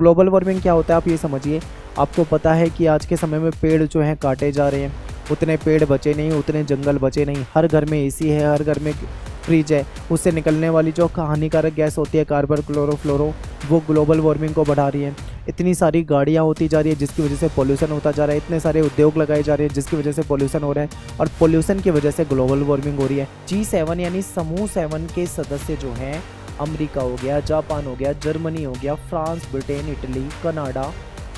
Global warming क्या होता है आप ये समझिए। आपको पता है कि आज के समय में पेड़ जो हैं काटे जा रहे हैं, उतने पेड़ बचे नहीं, उतने जंगल बचे नहीं। हर घर में एसी है, हर घर में फ्रिज है, उससे निकलने वाली जो हानिकारक गैस होती है कार्बन क्लोरोफ्लोरो, वो ग्लोबल वार्मिंग को बढ़ा रही है। इतनी सारी गाड़ियाँ होती जा रही है जिसकी वजह से पोल्यूशन होता जा रहा है, इतने सारे उद्योग लगाए जा रहे हैं जिसकी वजह से पोल्यूशन हो रहा है, और पोल्यूशन की वजह से ग्लोबल वार्मिंग हो रही है। G7 यानी समूह 7 के सदस्य जो हैं, अमेरिका हो गया, जापान हो गया, जर्मनी हो गया, फ्रांस, ब्रिटेन, इटली, कनाडा,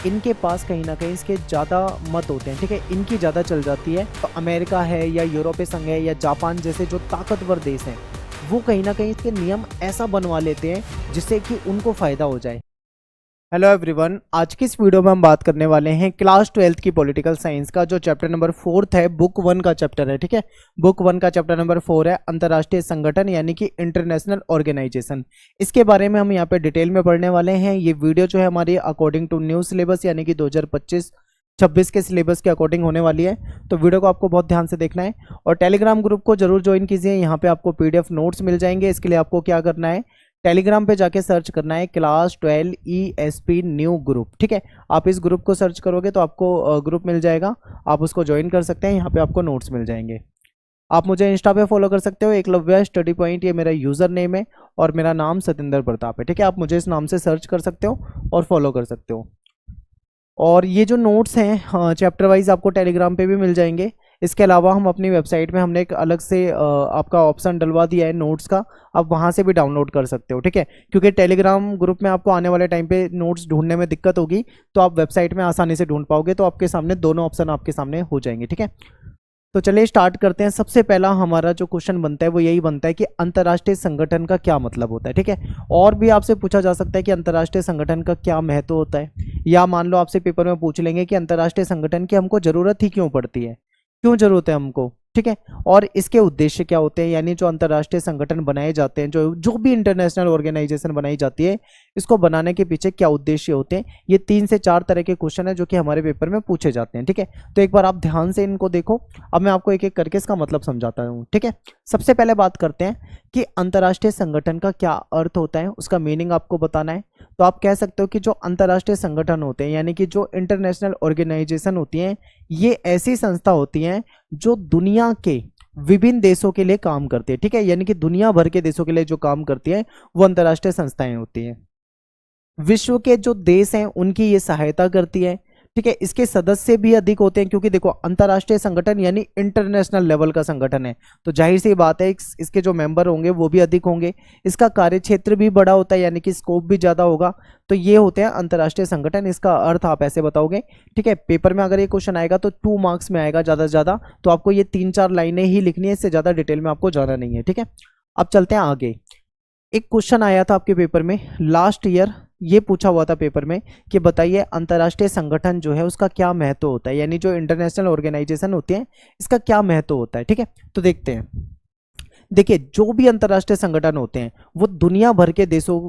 इनके पास कहीं ना कहीं इसके ज़्यादा मत होते हैं। ठीक है, इनकी ज़्यादा चल जाती है। तो अमेरिका है या यूरोपीय संघ है या जापान जैसे जो ताकतवर देश हैं, वो कहीं ना कहीं इसके नियम ऐसा बनवा लेते हैं जिससे कि उनको फ़ायदा हो जाए। हेलो एवरीवन, आज की इस वीडियो में हम बात करने वाले हैं क्लास 12th की पॉलिटिकल साइंस का जो चैप्टर नंबर 4 है, बुक 1 का चैप्टर है। ठीक है, बुक 1 का चैप्टर नंबर 4 है अंतर्राष्ट्रीय संगठन यानी कि इंटरनेशनल ऑर्गेनाइजेशन। इसके बारे में हम यहाँ पे डिटेल में पढ़ने वाले हैं। ये वीडियो जो है हमारी अकॉर्डिंग टू न्यू सिलेबस यानी कि 2025-26 के सिलेबस के अकॉर्डिंग होने वाली है, तो वीडियो को आपको बहुत ध्यान से देखना है। और टेलीग्राम ग्रुप को जरूर ज्वाइन कीजिए, यहाँ पे आपको PDF नोट्स मिल जाएंगे। इसके लिए आपको क्या करना है, टेलीग्राम पे जाके सर्च करना है क्लास 12 ESP न्यू ग्रुप। ठीक है, आप इस ग्रुप को सर्च करोगे तो आपको ग्रुप मिल जाएगा, आप उसको ज्वाइन कर सकते हैं। यहाँ पे आपको नोट्स मिल जाएंगे। आप मुझे इंस्टा पे फॉलो कर सकते हो, एकलव्य स्टडी पॉइंट, ये मेरा यूज़र नेम है और मेरा नाम सतिंदर प्रताप है। ठीक है, आप मुझे इस नाम से सर्च कर सकते हो और फॉलो कर सकते हो। और ये जो नोट्स हैं चैप्टर वाइज आपको टेलीग्राम पे भी मिल जाएंगे। इसके अलावा हम अपनी वेबसाइट में हमने एक अलग से आपका ऑप्शन डलवा दिया है नोट्स का, आप वहाँ से भी डाउनलोड कर सकते हो। ठीक है, क्योंकि टेलीग्राम ग्रुप में आपको आने वाले टाइम पे नोट्स ढूंढने में दिक्कत होगी, तो आप वेबसाइट में आसानी से ढूंढ पाओगे। तो आपके सामने दोनों ऑप्शन आपके सामने हो जाएंगे। ठीक है, तो चलिए स्टार्ट करते हैं। सबसे पहला हमारा जो क्वेश्चन बनता है वो यही बनता है कि अंतर्राष्ट्रीय संगठन का क्या मतलब होता है। ठीक है, और भी आपसे पूछा जा सकता है कि अंतर्राष्ट्रीय संगठन का क्या महत्व होता है, या मान लो आपसे पेपर में पूछ लेंगे कि अंतर्राष्ट्रीय संगठन की हमको जरूरत ही क्यों पड़ती है, क्यों जरूरत है हमको। ठीक है, और इसके उद्देश्य क्या होते हैं, यानी जो अंतर्राष्ट्रीय संगठन बनाए जाते हैं, जो भी इंटरनेशनल ऑर्गेनाइजेशन बनाई जाती है, इसको बनाने के पीछे क्या उद्देश्य होते हैं। ये 3 से 4 तरह के क्वेश्चन है जो कि हमारे पेपर में पूछे जाते हैं। ठीक है, तो एक बार आप ध्यान से इनको देखो। अब मैं आपको एक एक करके इसका मतलब समझाता हूँ। ठीक है, सबसे पहले बात करते हैं कि अंतर्राष्ट्रीय संगठन का क्या अर्थ होता है, उसका मीनिंग आपको बताना है। तो आप कह सकते हो कि जो अंतर्राष्ट्रीय संगठन होते हैं यानी कि जो इंटरनेशनल ऑर्गेनाइजेशन होती हैं, ये ऐसी संस्था होती हैं जो दुनिया के विभिन्न देशों के लिए काम करती है। ठीक है, यानी कि दुनिया भर के देशों के लिए जो काम करती है वो अंतर्राष्ट्रीय संस्थाएं होती हैं। विश्व के जो देश हैं उनकी ये सहायता करती है। ठीक है, इसके सदस्य भी अधिक होते हैं, क्योंकि देखो अंतर्राष्ट्रीय संगठन यानी इंटरनेशनल लेवल का संगठन है, तो जाहिर सी बात है इसके जो मेंबर होंगे वो भी अधिक होंगे। इसका कार्य क्षेत्र भी बड़ा होता है, यानी कि स्कोप भी ज़्यादा होगा। तो ये होते हैं अंतर्राष्ट्रीय संगठन। इसका अर्थ आप ऐसे बताओगे। ठीक है, पेपर में अगर ये क्वेश्चन आएगा तो 2 मार्क्स में आएगा ज़्यादा से ज़्यादा, तो आपको ये 3-4 लाइनें ही लिखनी है, इससे ज़्यादा डिटेल में आपको जाना नहीं है। ठीक है, अब चलते हैं आगे। एक क्वेश्चन आया था आपके पेपर में लास्ट ईयर, ये पूछा हुआ था पेपर में कि बताइए अंतर्राष्ट्रीय संगठन जो है उसका क्या महत्व होता है, यानी जो इंटरनेशनल ऑर्गेनाइजेशन होती है इसका क्या महत्व होता है। ठीक है, तो देखते हैं। देखिए, जो भी अंतर्राष्ट्रीय संगठन होते हैं वो दुनिया भर के देशों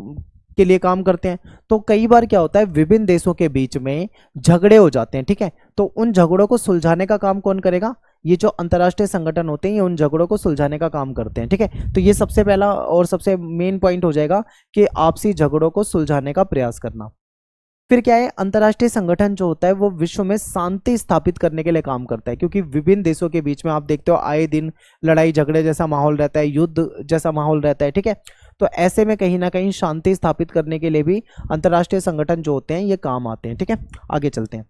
के लिए काम करते हैं। तो कई बार क्या होता है, विभिन्न देशों के बीच में झगड़े हो जाते हैं। ठीक है, तो उन झगड़ों को सुलझाने का काम कौन करेगा, ये जो अंतर्राष्ट्रीय संगठन होते हैं ये उन झगड़ों को सुलझाने का काम करते हैं। ठीक है, तो ये सबसे पहला और सबसे मेन पॉइंट हो जाएगा कि आपसी झगड़ों को सुलझाने का प्रयास करना। फिर क्या है, अंतर्राष्ट्रीय संगठन जो होता है वो विश्व में शांति स्थापित करने के लिए काम करता है, क्योंकि विभिन्न देशों के बीच में आप देखते हो आए दिन लड़ाई झगड़े जैसा माहौल रहता है, युद्ध जैसा माहौल रहता है। ठीक है, तो ऐसे में कहीं ना कहीं शांति स्थापित करने के लिए भी अंतर्राष्ट्रीय संगठन जो होते हैं ये काम आते हैं। ठीक है, आगे चलते हैं।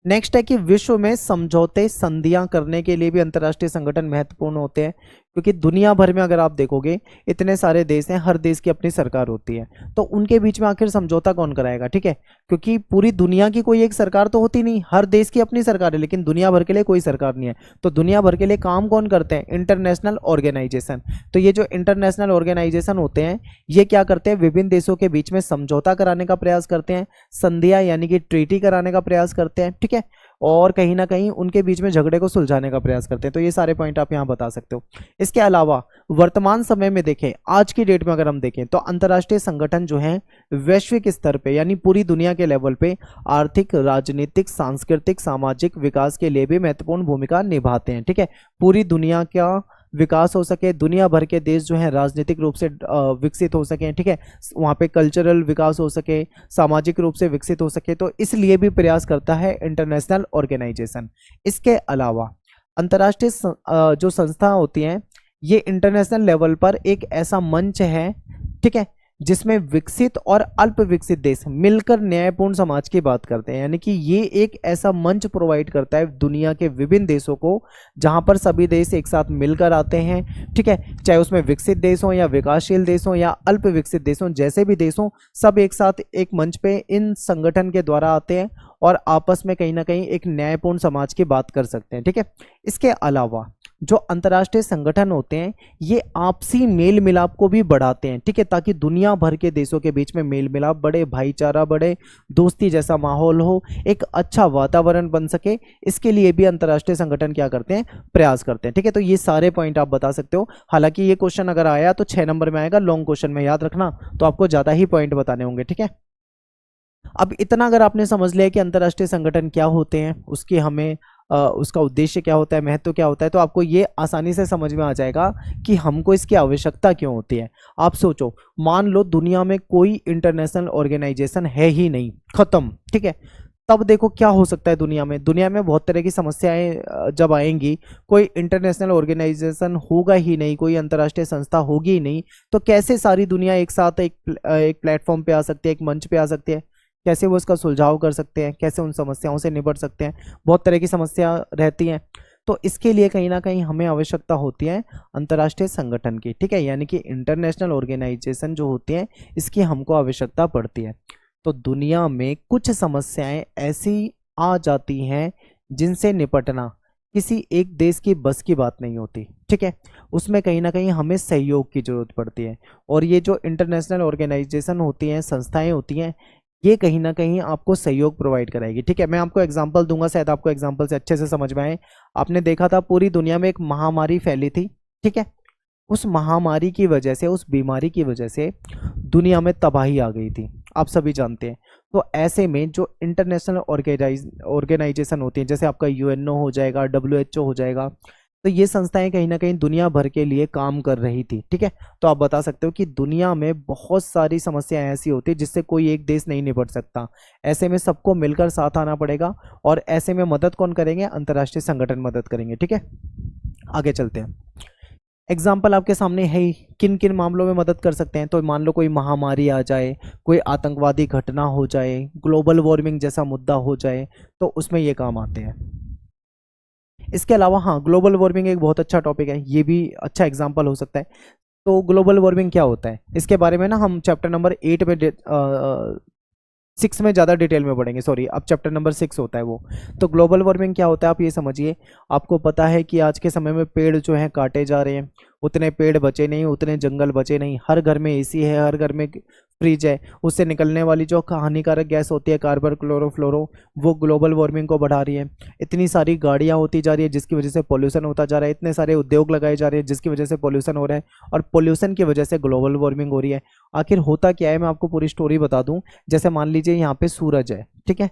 नेक्स्ट है कि विश्व में समझौते संधियां करने के लिए भी अंतर्राष्ट्रीय संगठन महत्वपूर्ण होते हैं, क्योंकि दुनिया भर में अगर आप देखोगे इतने सारे देश हैं, हर देश की अपनी सरकार होती है, तो उनके बीच में आखिर समझौता कौन कराएगा। ठीक है, क्योंकि पूरी दुनिया की कोई एक सरकार तो होती नहीं, हर देश की अपनी सरकार है, लेकिन दुनिया भर के लिए कोई सरकार नहीं है। तो दुनिया भर के लिए काम कौन करते हैं, इंटरनेशनल ऑर्गेनाइजेशन। तो ये जो इंटरनेशनल ऑर्गेनाइजेशन होते हैं ये क्या करते हैं, विभिन्न देशों के बीच में समझौता कराने का प्रयास करते हैं, संधियां यानी कि ट्रीटी कराने का प्रयास करते हैं। ठीक है, और कहीं ना कहीं उनके बीच में झगड़े को सुलझाने का प्रयास करते हैं। तो ये सारे पॉइंट आप यहाँ बता सकते हो। इसके अलावा वर्तमान समय में देखें, आज की डेट में अगर हम देखें तो अंतर्राष्ट्रीय संगठन जो है वैश्विक स्तर पे यानी पूरी दुनिया के लेवल पे आर्थिक, राजनीतिक, सांस्कृतिक, सामाजिक विकास के लिए भी महत्वपूर्ण भूमिका निभाते हैं। ठीक है, पूरी दुनिया का विकास हो सके, दुनिया भर के देश जो हैं राजनीतिक रूप से विकसित हो सकें, ठीक है, वहाँ पे कल्चरल विकास हो सके, सामाजिक रूप से विकसित हो सके, तो इसलिए भी प्रयास करता है इंटरनेशनल ऑर्गेनाइजेशन। इसके अलावा अंतर्राष्ट्रीय जो संस्था होती हैं ये इंटरनेशनल लेवल पर एक ऐसा मंच है, ठीक है, जिसमें विकसित और अल्प विकसित देश मिलकर न्यायपूर्ण समाज की बात करते हैं। यानी कि ये एक ऐसा मंच प्रोवाइड करता है दुनिया के विभिन्न देशों को जहां पर सभी देश एक साथ मिलकर आते हैं, ठीक है, चाहे उसमें विकसित देश हो या विकासशील देश हो या अल्प विकसित देश हो, जैसे भी देश हो, सब एक साथ एक मंच पे इन संगठन के द्वारा आते हैं और आपस में कहीं ना कहीं एक न्यायपूर्ण समाज की बात कर सकते हैं, ठीक है। इसके अलावा जो अंतर्राष्ट्रीय संगठन होते हैं ये आपसी मेल मिलाप को भी बढ़ाते हैं, ठीक है, ताकि दुनिया भर के देशों के बीच में मेल मिलाप बढ़े, भाईचारा बढ़े, दोस्ती जैसा माहौल हो, एक अच्छा वातावरण बन सके, इसके लिए भी अंतर्राष्ट्रीय संगठन क्या करते हैं, प्रयास करते हैं, ठीक है। तो ये सारे पॉइंट आप बता सकते हो। हालांकि ये क्वेश्चन अगर आया तो 6 नंबर में आएगा, लॉन्ग क्वेश्चन में, याद रखना, तो आपको ज़्यादा ही पॉइंट बताने होंगे, ठीक है। अब इतना अगर आपने समझ लिया कि अंतर्राष्ट्रीय संगठन क्या होते हैं, उसकी हमें उसका उद्देश्य क्या होता है, महत्व क्या होता है, तो आपको ये आसानी से समझ में आ जाएगा कि हमको इसकी आवश्यकता क्यों होती है। आप सोचो, मान लो दुनिया में कोई इंटरनेशनल ऑर्गेनाइजेशन है ही नहीं, खत्म, ठीक है, तब देखो क्या हो सकता है दुनिया में। दुनिया में बहुत तरह की समस्याएं जब आएंगी, कोई इंटरनेशनल ऑर्गेनाइजेशन होगा ही नहीं, कोई अंतर्राष्ट्रीय संस्था होगी ही नहीं, तो कैसे सारी दुनिया एक साथ एक प्लेटफॉर्म पे आ सकती है, एक मंच पे आ सकती है, कैसे वो इसका सुलझाव कर सकते हैं, कैसे उन समस्याओं से निपट सकते हैं। बहुत तरह की समस्या रहती हैं, तो इसके लिए कहीं ना कहीं हमें आवश्यकता होती है अंतर्राष्ट्रीय संगठन की, ठीक है, यानी कि इंटरनेशनल ऑर्गेनाइजेशन जो होती हैं इसकी हमको आवश्यकता पड़ती है। तो दुनिया में कुछ समस्याएं ऐसी आ जाती हैं जिनसे निपटना किसी एक देश की बस की बात नहीं होती, ठीक है, उसमें कहीं ना कहीं हमें सहयोग की जरूरत पड़ती है। और ये जो इंटरनेशनल ऑर्गेनाइजेशन होती हैं, संस्थाएं होती हैं, ये कहीं ना कहीं आपको सहयोग प्रोवाइड कराएगी, ठीक है। मैं आपको एग्जांपल दूंगा, शायद आपको एग्जांपल से अच्छे से समझ में आए। आपने देखा था पूरी दुनिया में एक महामारी फैली थी, ठीक है, उस महामारी की वजह से, उस बीमारी की वजह से दुनिया में तबाही आ गई थी, आप सभी जानते हैं। तो ऐसे में जो इंटरनेशनल ऑर्गेनाइजेशन होती हैं, जैसे आपका यूएनओ हो जाएगा, WHO हो जाएगा, तो ये संस्थाएं कहीं ना कहीं दुनिया भर के लिए काम कर रही थी, ठीक है। तो आप बता सकते हो कि दुनिया में बहुत सारी समस्याएं ऐसी होती है जिससे कोई एक देश नहीं निपट सकता। ऐसे में सबको मिलकर साथ आना पड़ेगा, और ऐसे में मदद कौन करेंगे, अंतर्राष्ट्रीय संगठन मदद करेंगे, ठीक है। आगे चलते हैं। एग्जाम्पल आपके सामने है ही, किन किन मामलों में मदद कर सकते हैं। तो मान लो कोई महामारी आ जाए, कोई आतंकवादी घटना हो जाए, ग्लोबल वार्मिंग जैसा मुद्दा हो जाए, तो उसमें ये काम आते हैं। इसके अलावा हाँ, ग्लोबल वार्मिंग एक बहुत अच्छा टॉपिक है, ये भी अच्छा एग्जाम्पल हो सकता है। तो ग्लोबल वार्मिंग क्या होता है, इसके बारे में ना हम चैप्टर नंबर 8 में 6 में ज़्यादा डिटेल में पढ़ेंगे, सॉरी, अब चैप्टर नंबर 6 होता है वो। तो ग्लोबल वार्मिंग क्या होता है आप ये समझिए। आपको पता है कि आज के समय में पेड़ जो हैं काटे जा रहे हैं, उतने पेड़ बचे नहीं, उतने जंगल बचे नहीं, हर घर में एसी है, हर घर में फ्रिज है, उससे निकलने वाली जो हानिकारक गैस होती है कार्बन क्लोरोफ्लोरो, वो ग्लोबल वार्मिंग को बढ़ा रही है। इतनी सारी गाड़ियाँ होती जा रही है जिसकी वजह से पोल्यूशन होता जा रहा है, इतने सारे उद्योग लगाए जा रहे हैं जिसकी वजह से पोल्यूशन हो रहा है, और पोल्यूशन की वजह से ग्लोबल वार्मिंग हो रही है। आखिर होता क्या है, मैं आपको पूरी स्टोरी बता दूं। जैसे मान लीजिए यहाँ पे सूरज है, ठीक है,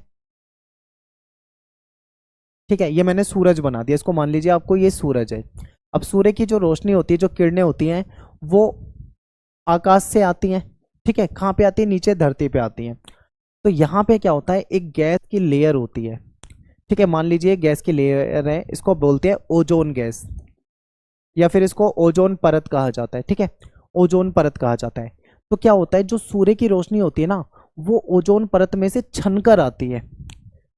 ठीक है, ये मैंने सूरज बना दिया, इसको मान लीजिए आपको ये सूरज है। अब सूर्य की जो रोशनी होती है, जो किरणें होती हैं, वो आकाश से आती हैं, ठीक है, कहाँ पे आती है, नीचे धरती पे आती हैं। तो यहाँ पे क्या होता है, एक गैस की लेयर होती है, ठीक है, मान लीजिए गैस की लेयर है, इसको बोलते हैं ओजोन गैस, या फिर इसको ओजोन परत कहा जाता है, ठीक है, ओजोन परत कहा जाता है। तो क्या होता है, जो सूर्य की रोशनी होती है ना, वो ओजोन परत में से छनकर आती है,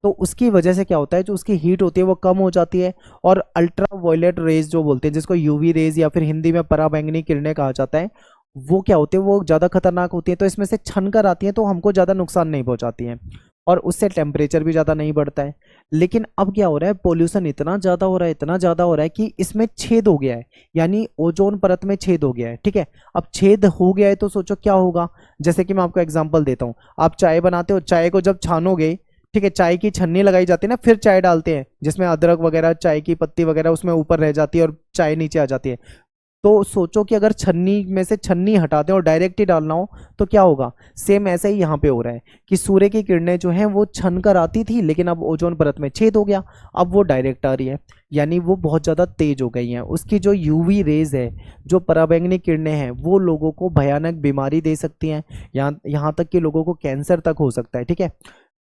तो उसकी वजह से क्या होता है, जो उसकी हीट होती है वो कम हो जाती है, और अल्ट्रा वायलेट रेज जो बोलते हैं, जिसको यूवी रेज या फिर हिंदी में पराबैंगनी किरणें कहा जाता है, वो क्या होती है, वो ज़्यादा खतरनाक होती है, तो इसमें से छन कर आती हैं, तो हमको ज़्यादा नुकसान नहीं पहुंचाती हैं, और उससे टेम्परेचर भी ज़्यादा नहीं बढ़ता है। लेकिन अब क्या हो रहा है, पोल्यूशन इतना ज़्यादा हो रहा है, इतना ज़्यादा हो रहा है कि इसमें छेद हो गया है, यानी ओजोन परत में छेद हो गया है, ठीक है। अब छेद हो गया है तो सोचो क्या होगा। जैसे कि मैं आपको एग्जांपल देता हूँ, आप चाय बनाते हो, चाय को जब छानोगे, ठीक है, चाय की छन्नी लगाई जाती है ना, फिर चाय डालते हैं, जिसमें अदरक वगैरह, चाय की पत्ती वगैरह उसमें ऊपर रह जाती है और चाय नीचे आ जाती है। तो सोचो कि अगर छन्नी में से छन्नी हटा दें और डायरेक्ट ही डालना हो तो क्या होगा। सेम ऐसा ही यहाँ पे हो रहा है कि सूर्य की किरणें जो हैं वो छन कर आती थी, लेकिन अब ओजोन परत में छेद हो गया, अब वो डायरेक्ट आ रही है, यानी वो बहुत ज़्यादा तेज हो गई हैं। उसकी जो यूवी रेज है, जो पराबैंगनी किरणें हैं, वो लोगों को भयानक बीमारी दे सकती हैं, यहाँ तक कि लोगों को कैंसर तक हो सकता है। ठीक है,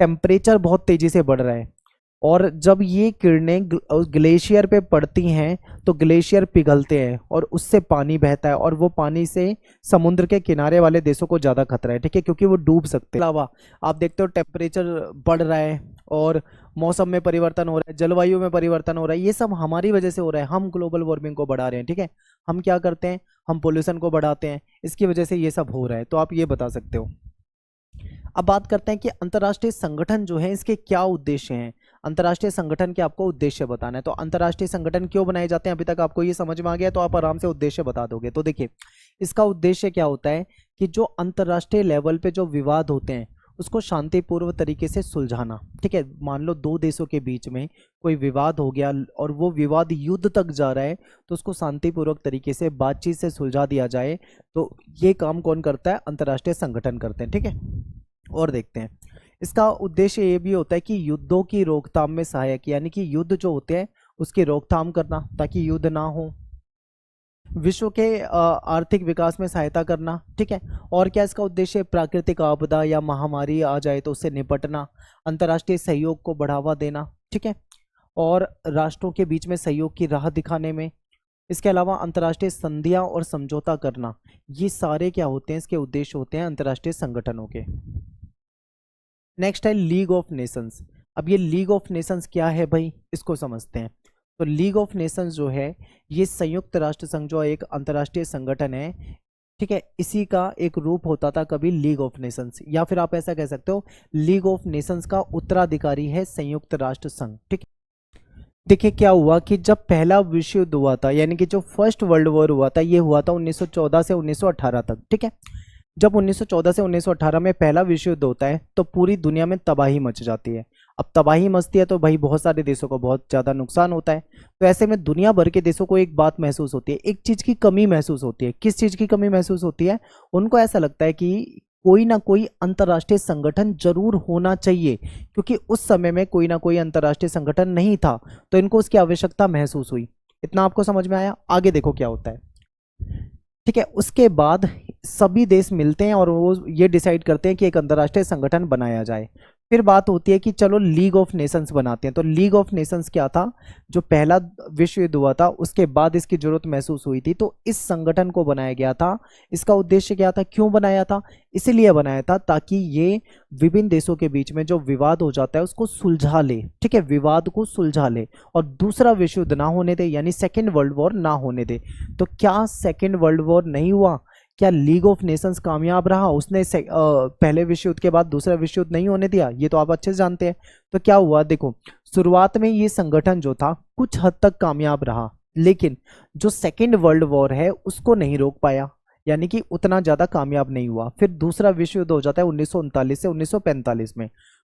टेम्परेचर बहुत तेज़ी से बढ़ रहा है, और जब ये किरणें ग्लेशियर पे पड़ती हैं तो ग्लेशियर पिघलते हैं और उससे पानी बहता है, और वो पानी से समुद्र के किनारे वाले देशों को ज़्यादा खतरा है। ठीक है, क्योंकि वो डूब सकते हैं। अलावा आप देखते हो टेम्परेचर बढ़ रहा है और मौसम में परिवर्तन हो रहा है, जलवायु में परिवर्तन हो रहा है, ये सब हमारी वजह से हो रहा है। हम ग्लोबल वार्मिंग को बढ़ा रहे हैं। ठीक है, हम क्या करते हैं, हम पोल्यूशन को बढ़ाते हैं, इसकी वजह से ये सब हो रहा है। तो आप ये बता सकते हो। अब बात करते हैं कि अंतर्राष्ट्रीय संगठन जो है इसके क्या उद्देश्य हैं। अंतर्राष्ट्रीय संगठन के आपको उद्देश्य बताना है। तो अंतर्राष्ट्रीय संगठन क्यों बनाए जाते हैं, अभी तक आपको ये समझ में आ गया तो आप आराम से उद्देश्य बता दोगे। तो देखिए, इसका उद्देश्य क्या होता है कि जो अंतर्राष्ट्रीय लेवल पे जो विवाद होते हैं उसको शांतिपूर्व तरीके से सुलझाना। ठीक है, मान लो दो देशों के बीच में कोई विवाद हो गया और वो विवाद युद्ध तक जा रहा है, तो उसको शांतिपूर्वक तरीके से बातचीत से सुलझा दिया जाए। तो ये काम कौन करता है, अंतर्राष्ट्रीय संगठन करते हैं। ठीक है, और देखते हैं इसका उद्देश्य ये भी होता है कि युद्धों की रोकथाम में सहायक, यानी कि युद्ध जो होते हैं उसकी रोकथाम करना ताकि युद्ध ना हो, विश्व के आर्थिक विकास में सहायता करना। ठीक है, और क्या इसका उद्देश्य, प्राकृतिक आपदा या महामारी आ जाए तो उससे निपटना, अंतर्राष्ट्रीय सहयोग को बढ़ावा देना। ठीक है, और राष्ट्रों के बीच में सहयोग की राह दिखाने में। इसके अलावा अंतर्राष्ट्रीय संधियां और समझौता करना, ये सारे क्या होते हैं, इसके उद्देश्य होते हैं अंतर्राष्ट्रीय संगठनों के। नेक्स्ट है लीग ऑफ नेशंस। अब ये लीग ऑफ नेशंस क्या है भाई, इसको समझते हैं। तो लीग ऑफ नेशंस जो है ये संयुक्त राष्ट्र संघ जो एक अंतर्राष्ट्रीय संगठन है। ठीक है, इसी का एक रूप होता था कभी लीग ऑफ नेशंस, या फिर आप ऐसा कह सकते हो लीग ऑफ नेशंस का उत्तराधिकारी है संयुक्त राष्ट्र संघ। ठीक है, देखिए क्या हुआ कि जब पहला विश्व युद्ध हुआ था, यानी कि जो फर्स्ट वर्ल्ड वॉर हुआ था, ये हुआ था 1914 से 1918 तक। ठीक है, जब 1914 से 1918 में पहला विश्व युद्ध होता है तो पूरी दुनिया में तबाही मच जाती है। अब तबाही मचती है तो भाई बहुत सारे देशों को बहुत ज़्यादा नुकसान होता है। तो ऐसे में दुनिया भर के देशों को एक बात महसूस होती है, एक चीज़ की कमी महसूस होती है। किस चीज़ की कमी महसूस होती है, उनको ऐसा लगता है कि कोई ना कोई अंतर्राष्ट्रीय संगठन जरूर होना चाहिए, क्योंकि उस समय में कोई ना कोई अंतर्राष्ट्रीय संगठन नहीं था, तो इनको उसकी आवश्यकता महसूस हुई। इतना आपको समझ में आया। आगे देखो क्या होता है। ठीक है, उसके बाद सभी देश मिलते हैं और वो ये डिसाइड करते हैं कि एक अंतर्राष्ट्रीय संगठन बनाया जाए। फिर बात होती है कि चलो लीग ऑफ नेशंस बनाते हैं। तो लीग ऑफ नेशंस क्या था, जो पहला विश्व युद्ध हुआ था उसके बाद इसकी जरूरत महसूस हुई थी, तो इस संगठन को बनाया गया था। इसका उद्देश्य क्या था, क्यों बनाया था, इसलिए बनाया था ताकि ये विभिन्न देशों के बीच में जो विवाद हो जाता है उसको सुलझा ले। ठीक है, विवाद को सुलझा ले और दूसरा विश्व युद्ध ना होने दे, यानी सेकेंड वर्ल्ड वॉर ना होने दे। तो क्या सेकेंड वर्ल्ड वॉर नहीं हुआ, क्या लीग ऑफ नेशंस कामयाब रहा, उसने पहले विश्व युद्ध के बाद दूसरा विश्व युद्ध नहीं होने दिया, ये तो आप अच्छे से जानते हैं। तो क्या हुआ, देखो शुरुआत में ये संगठन जो था कुछ हद तक कामयाब रहा, लेकिन जो सेकेंड वर्ल्ड वॉर है उसको नहीं रोक पाया, यानी कि उतना ज़्यादा कामयाब नहीं हुआ। फिर दूसरा विश्व युद्ध हो जाता है 1939 से 1945 में।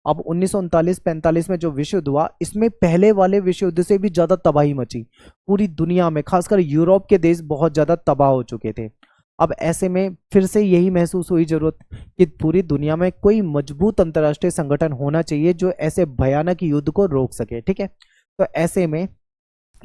अब 1939-45 में जो विश्व युद्ध हुआ, इसमें पहले वाले विश्व युद्ध से भी ज़्यादा तबाही मची पूरी दुनिया में, खासकर यूरोप के देश बहुत ज़्यादा तबाह हो चुके थे। अब ऐसे में फिर से यही महसूस हुई जरूरत कि पूरी दुनिया में कोई मजबूत अंतर्राष्ट्रीय संगठन होना चाहिए जो ऐसे भयानक युद्ध को रोक सके। ठीक है, तो ऐसे में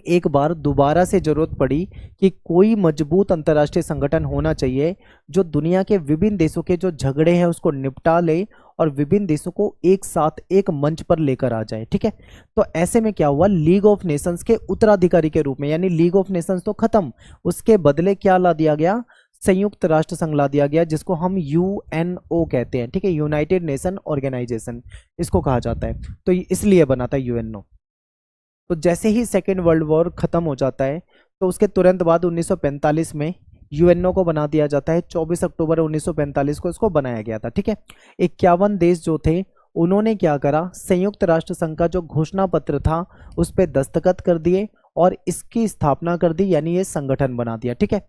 एक बार दोबारा से जरूरत पड़ी कि कोई मजबूत अंतर्राष्ट्रीय संगठन होना चाहिए जो दुनिया के विभिन्न देशों के जो झगड़े हैं उसको निपटा ले और विभिन्न देशों को एक साथ एक मंच पर लेकर आ जाए। ठीक है, तो ऐसे में क्या हुआ, लीग ऑफ नेशंस के उत्तराधिकारी के रूप में, यानी लीग ऑफ नेशंस तो खत्म, उसके बदले क्या ला दिया गया, संयुक्त राष्ट्र संघ ला दिया गया, जिसको हम यूएनओ कहते हैं। ठीक है, यूनाइटेड नेशन ऑर्गेनाइजेशन इसको कहा जाता है, तो इसलिए बना था यूएनओ। तो जैसे ही सेकेंड वर्ल्ड वॉर खत्म हो जाता है तो उसके तुरंत बाद 1945 में यूएनओ को बना दिया जाता है। 24 अक्टूबर 1945 को इसको बनाया गया था। ठीक है, 51 देश जो थे उन्होंने क्या करा, संयुक्त राष्ट्र संघ का जो घोषणा पत्र था उस पर दस्तखत कर दिए और इसकी स्थापना कर दी, यानी ये संगठन बना दिया। ठीक है,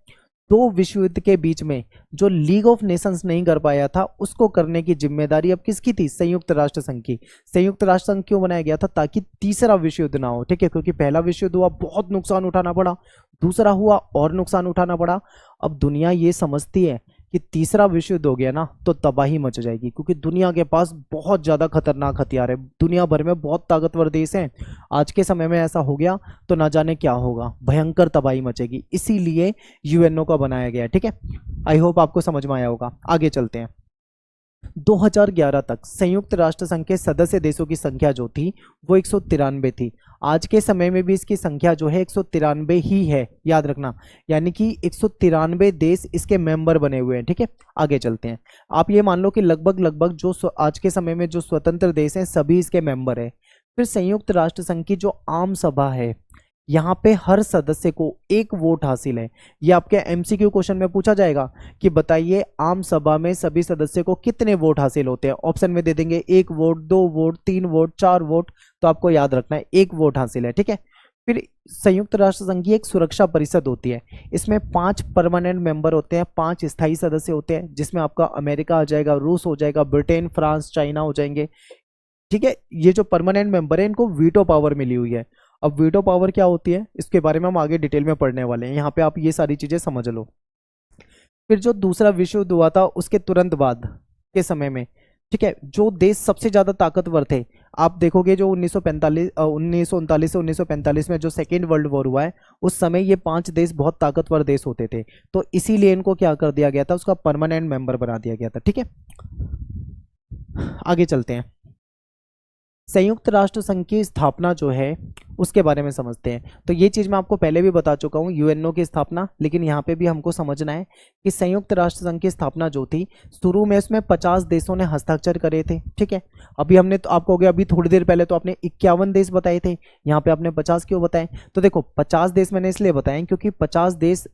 दो विश्व युद्ध के बीच में जो लीग ऑफ नेशंस नहीं कर पाया था उसको करने की जिम्मेदारी अब किसकी थी? संयुक्त राष्ट्र संघ की। संयुक्त राष्ट्र संघ क्यों बनाया गया था? ताकि तीसरा विश्व युद्ध ना हो, ठीक है, क्योंकि पहला विश्व युद्ध हुआ, बहुत नुकसान उठाना पड़ा, दूसरा हुआ और नुकसान उठाना पड़ा। अब दुनिया ये समझती है कि तीसरा विश्व युद्ध हो गया ना तो तबाही मच जाएगी, क्योंकि दुनिया के पास बहुत ज़्यादा खतरनाक हथियार है, दुनिया भर में बहुत ताकतवर देश हैं। आज के समय में ऐसा हो गया तो ना जाने क्या होगा, भयंकर तबाही मचेगी, इसीलिए यूएनओ का बनाया गया है, ठीक है। आई होप आपको समझ में आया होगा। आगे चलते हैं। 2011 तक संयुक्त राष्ट्र संघ के सदस्य देशों की संख्या जो थी वो 193 थी। आज के समय में भी इसकी संख्या जो है 193 ही है, याद रखना, यानी कि 193 देश इसके मेंबर बने हुए हैं, ठीक है। आगे चलते हैं। आप ये मान लो कि लगभग जो आज के समय में जो स्वतंत्र देश हैं सभी इसके मेंबर है। फिर संयुक्त राष्ट्र संघ की जो आम सभा है, यहाँ पे हर सदस्य को एक वोट हासिल है। ये आपके एमसीक्यू क्वेश्चन में पूछा जाएगा कि बताइए आम सभा में सभी सदस्य को कितने वोट हासिल होते हैं। ऑप्शन में दे देंगे 1 वोट, 2 वोट, 3 वोट, 4 वोट, तो आपको याद रखना है 1 वोट हासिल है, ठीक है। फिर संयुक्त राष्ट्र संघ की एक सुरक्षा परिषद होती है, इसमें 5 परमानेंट मेंबर होते हैं, 5 स्थायी सदस्य होते हैं, जिसमें आपका अमेरिका आ जाएगा, रूस हो जाएगा, ब्रिटेन, फ्रांस, चाइना हो जाएंगे, ठीक है। ये जो परमानेंट मेंबर है इनको वीटो पावर मिली हुई है। अब वीटो पावर क्या होती है इसके बारे में हम आगे डिटेल में पढ़ने वाले हैं, यहाँ पे आप ये सारी चीजें समझ लो। फिर जो दूसरा विश्व युद्ध हुआ था उसके तुरंत बाद के समय में, ठीक है, जो देश सबसे ज्यादा ताकतवर थे, आप देखोगे जो 1939 से 1945 में जो सेकेंड वर्ल्ड वॉर हुआ है उस समय ये 5 देश बहुत ताकतवर देश होते थे, तो इसीलिए इनको क्या कर दिया गया था, उसका परमानेंट मेंबर बना दिया गया था, ठीक है। आगे चलते हैं। संयुक्त राष्ट्र संघ की स्थापना जो है उसके बारे में समझते हैं। तो ये चीज़ मैं आपको पहले भी बता चुका हूँ, यूएनओ की स्थापना, लेकिन यहाँ पे भी हमको समझना है कि संयुक्त राष्ट्र संघ की स्थापना जो थी शुरू में इसमें 50 देशों ने हस्ताक्षर करे थे, ठीक है। अभी हमने तो आपको हो गया, अभी थोड़ी देर पहले तो आपने 51 देश बताए थे, यहाँ पे आपने 50 क्यों बताए? तो देखो 50 देश मैंने इसलिए बताए क्योंकि 50 देश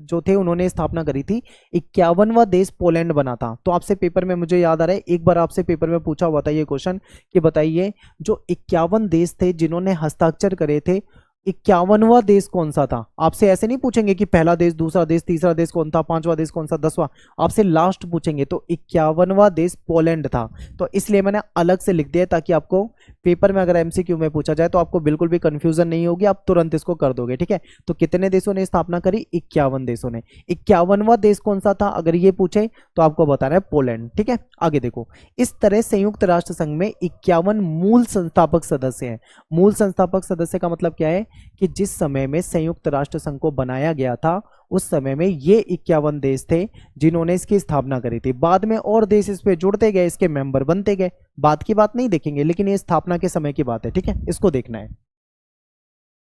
जो थे उन्होंने स्थापना करी थी। 51वां देश पोलैंड बना था। तो आपसे पेपर में मुझे याद आ रहा है एक बार आपसे पेपर में पूछा हुआ था ये क्वेश्चन कि बताइए जो 51 देश थे जिन्होंने हस्ताक्षर करे थे, 51वां देश कौन सा था? आपसे ऐसे नहीं पूछेंगे कि पहला देश, दूसरा देश, तीसरा देश कौन था, 5वां देश कौन सा, 10वां, आपसे लास्ट पूछेंगे। तो 51वां देश पोलैंड था, तो इसलिए मैंने अलग से लिख दिया ताकि आपको पेपर में अगर एमसीक्यू में पूछा जाए तो आपको बिल्कुल भी कंफ्यूजन नहीं होगी, आप तुरंत इसको कर दोगे, ठीक है। तो कितने देशों ने स्थापना करी? 51 देशों ने। 51वां देश कौन सा था अगर ये पूछे तो आपको बताना है पोलैंड, ठीक है। आगे देखो, इस तरह संयुक्त राष्ट्र संघ में 51 मूल संस्थापक सदस्य हैं। मूल संस्थापक सदस्य का मतलब क्या है कि जिस समय में संयुक्त राष्ट्र संघ को बनाया गया था उस समय में ये 51 देश थे जिन्होंने इसकी स्थापना करी थी। बाद में और देश इस पे जुड़ते गए, इसके मेंबर बनते गए, बात की बात नहीं देखेंगे, लेकिन ये स्थापना के समय की बात है, ठीक है, इसको देखना है।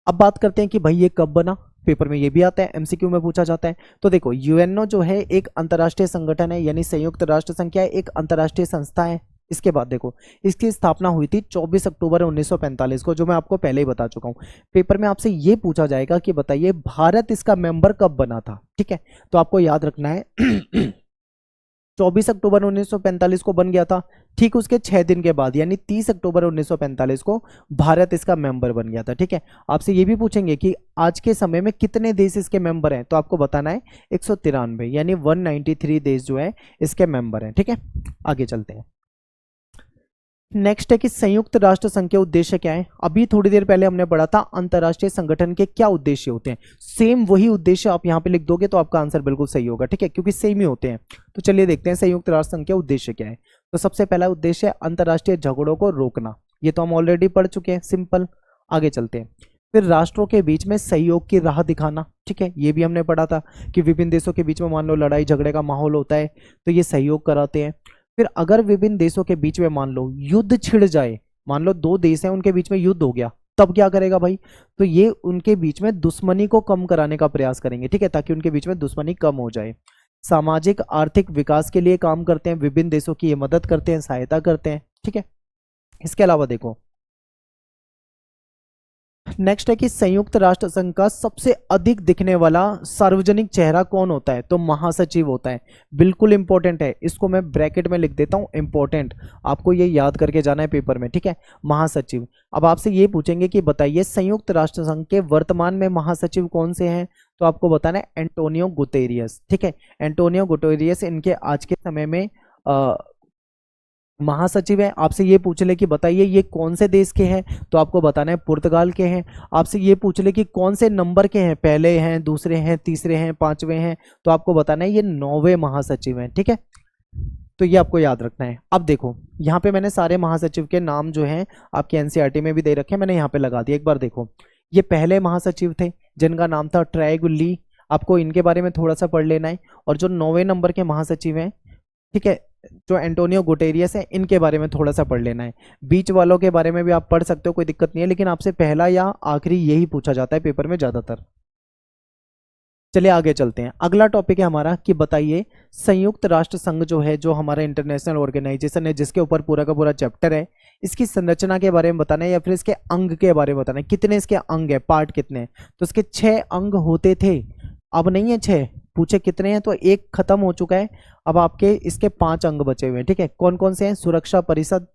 अब बात करते हैं कि भाई ये कब बना, पेपर में ये भी आता है, एमसीक्यू में पूछा जाता है। तो देखो यूएनओ जो है एक अंतर्राष्ट्रीय संगठन है, यानी संयुक्त राष्ट्र संघ क्या है, एक अंतर्राष्ट्रीय संस्था है। इसके बाद देखो इसकी स्थापना हुई थी 24 अक्टूबर 1945 को, जो मैं आपको पहले ही बता चुका हूं। पेपर में आपसे ये पूछा जाएगा कि बताइए भारत इसका मेंबर कब बना था, ठीक है। तो आपको याद रखना है 24 अक्टूबर 1945 को बन गया था, ठीक उसके 6 दिन के बाद यानी 30 अक्टूबर 1945 को भारत इसका मेंबर बन गया था, ठीक है। आपसे ये भी पूछेंगे कि आज के समय में कितने देश इसके मेंबर हैं, तो आपको बताना है 193, यानी 193 देश जो है इसके मेंबर हैं, ठीक है। आगे चलते हैं। नेक्स्ट है कि संयुक्त राष्ट्र संघ के उद्देश्य क्या है। अभी थोड़ी देर पहले हमने पढ़ा था अंतरराष्ट्रीय संगठन के क्या उद्देश्य होते हैं, सेम वही उद्देश्य आप यहाँ पे लिख दोगे तो आपका आंसर बिल्कुल सही होगा, ठीक है, क्योंकि सेम ही होते हैं। तो चलिए देखते हैं संयुक्त राष्ट्र संघ के उद्देश्य क्या है। तो सबसे पहला उद्देश्य है अंतरराष्ट्रीय झगड़ों को रोकना, ये तो हम ऑलरेडी पढ़ चुके हैं, सिंपल। आगे चलते हैं। फिर राष्ट्रों के बीच में सहयोग की राह दिखाना, ठीक है, ये भी हमने पढ़ा था कि विभिन्न देशों के बीच में मान लो लड़ाई झगड़े का माहौल होता है तो ये सहयोग कराते हैं। फिर अगर विभिन्न देशों के बीच में मान लो युद्ध छिड़ जाए, मान लो 2 देश हैं उनके बीच में युद्ध हो गया, तब क्या करेगा भाई, तो ये उनके बीच में दुश्मनी को कम कराने का प्रयास करेंगे, ठीक है, ताकि उनके बीच में दुश्मनी कम हो जाए। सामाजिक आर्थिक विकास के लिए काम करते हैं, विभिन्न देशों की ये मदद करते हैं, सहायता करते हैं, ठीक है। इसके अलावा देखो नेक्स्ट है कि संयुक्त राष्ट्र संघ का सबसे अधिक दिखने वाला सार्वजनिक चेहरा कौन होता है, तो महासचिव होता है। बिल्कुल इंपॉर्टेंट है, इसको मैं ब्रैकेट में लिख देता हूं, इंपॉर्टेंट, आपको ये याद करके जाना है पेपर में, ठीक है, महासचिव। अब आपसे ये पूछेंगे कि बताइए संयुक्त राष्ट्र संघ के वर्तमान में महासचिव कौन से हैं, तो आपको बताना है एंटोनियो गुतेरियस, ठीक है। एंटोनियो गुतेरियस इनके आज के समय में महासचिव है। आपसे ये पूछ ले कि बताइए ये कौन से देश के हैं, तो आपको बताना है पुर्तगाल के हैं। आपसे ये पूछ ले कि कौन से नंबर के हैं, पहले हैं, दूसरे हैं, तीसरे हैं, पांचवें हैं, तो आपको बताना है ये 9वें महासचिव हैं, ठीक है। तो ये आपको याद रखना है। अब देखो यहाँ पे मैंने सारे महासचिव के नाम जो हैं आपके एनसीईआरटी में भी दे रखे हैं, मैंने यहाँ पे लगा दिया। एक बार देखो, ये पहले महासचिव थे जिनका नाम था ट्राइग ली, आपको इनके बारे में थोड़ा सा पढ़ लेना है। और जो 9वें नंबर के महासचिव हैं, ठीक है, जो एंटोनियो गुटेरियस है, इनके बारे में थोड़ा सा पढ़ लेना है। बीच वालों के बारे में भी आप पढ़ सकते हो, कोई दिक्कत नहीं है, लेकिन आपसे पहला या आखिरी यही पूछा जाता है पेपर में ज्यादातर। चलिए आगे चलते हैं। अगला टॉपिक है हमारा कि बताइए संयुक्त राष्ट्र संघ जो है, जो हमारा इंटरनेशनल ऑर्गेनाइजेशन है जिसके ऊपर पूरा का पूरा चैप्टर है, इसकी संरचना के बारे में बताना है या फिर इसके अंग के बारे में बताना है। कितने इसके अंग है, पार्ट कितने हैं। तो इसके 6 अंग होते थे, अब नहीं है 6, पूछे कितने हैं तो एक खत्म हो चुका है। अब आपके इसके 5 अंग बचे हुए हैं, ठीक है। कौन कौन से हैं, सुरक्षा परिषद,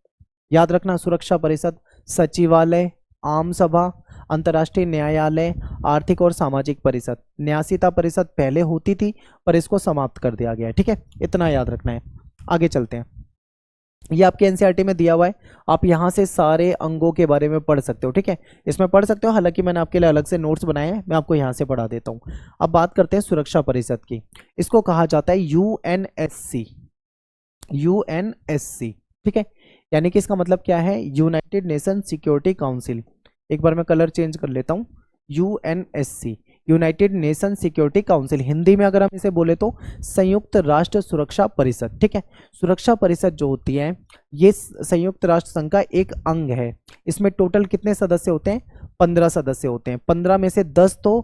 याद रखना, सुरक्षा परिषद, सचिवालय, आम सभा, अंतर्राष्ट्रीय न्यायालय, आर्थिक और सामाजिक परिषद। न्यासिता परिषद पहले होती थी पर इसको समाप्त कर दिया गया है, ठीक है, इतना याद रखना है। आगे चलते हैं, ये आपके एनसीईआरटी में दिया हुआ है, आप यहाँ से सारे अंगों के बारे में पढ़ सकते हो, ठीक है, इसमें पढ़ सकते हो। हालांकि मैंने आपके लिए अलग से नोट्स बनाए हैं, मैं आपको यहाँ से पढ़ा देता हूँ। अब बात करते हैं सुरक्षा परिषद की। इसको कहा जाता है यूएनएससी, यूएनएससी, ठीक है। यानी कि इसका मतलब क्या है, यूनाइटेड नेशन सिक्योरिटी काउंसिल। एक बार मैं कलर चेंज कर लेता हूँ, UNSC, United nation security council. Hindi में अगर हम इसे बोले तो संयुक्त राष्ट्र सुरक्षा परिषद, ठीक है। सुरक्षा परिषद जो होती है ये संयुक्त राष्ट्र संघ का एक अंग है। इसमें टोटल कितने सदस्य होते हैं, 15 सदस्य होते हैं। 15 में से 10 तो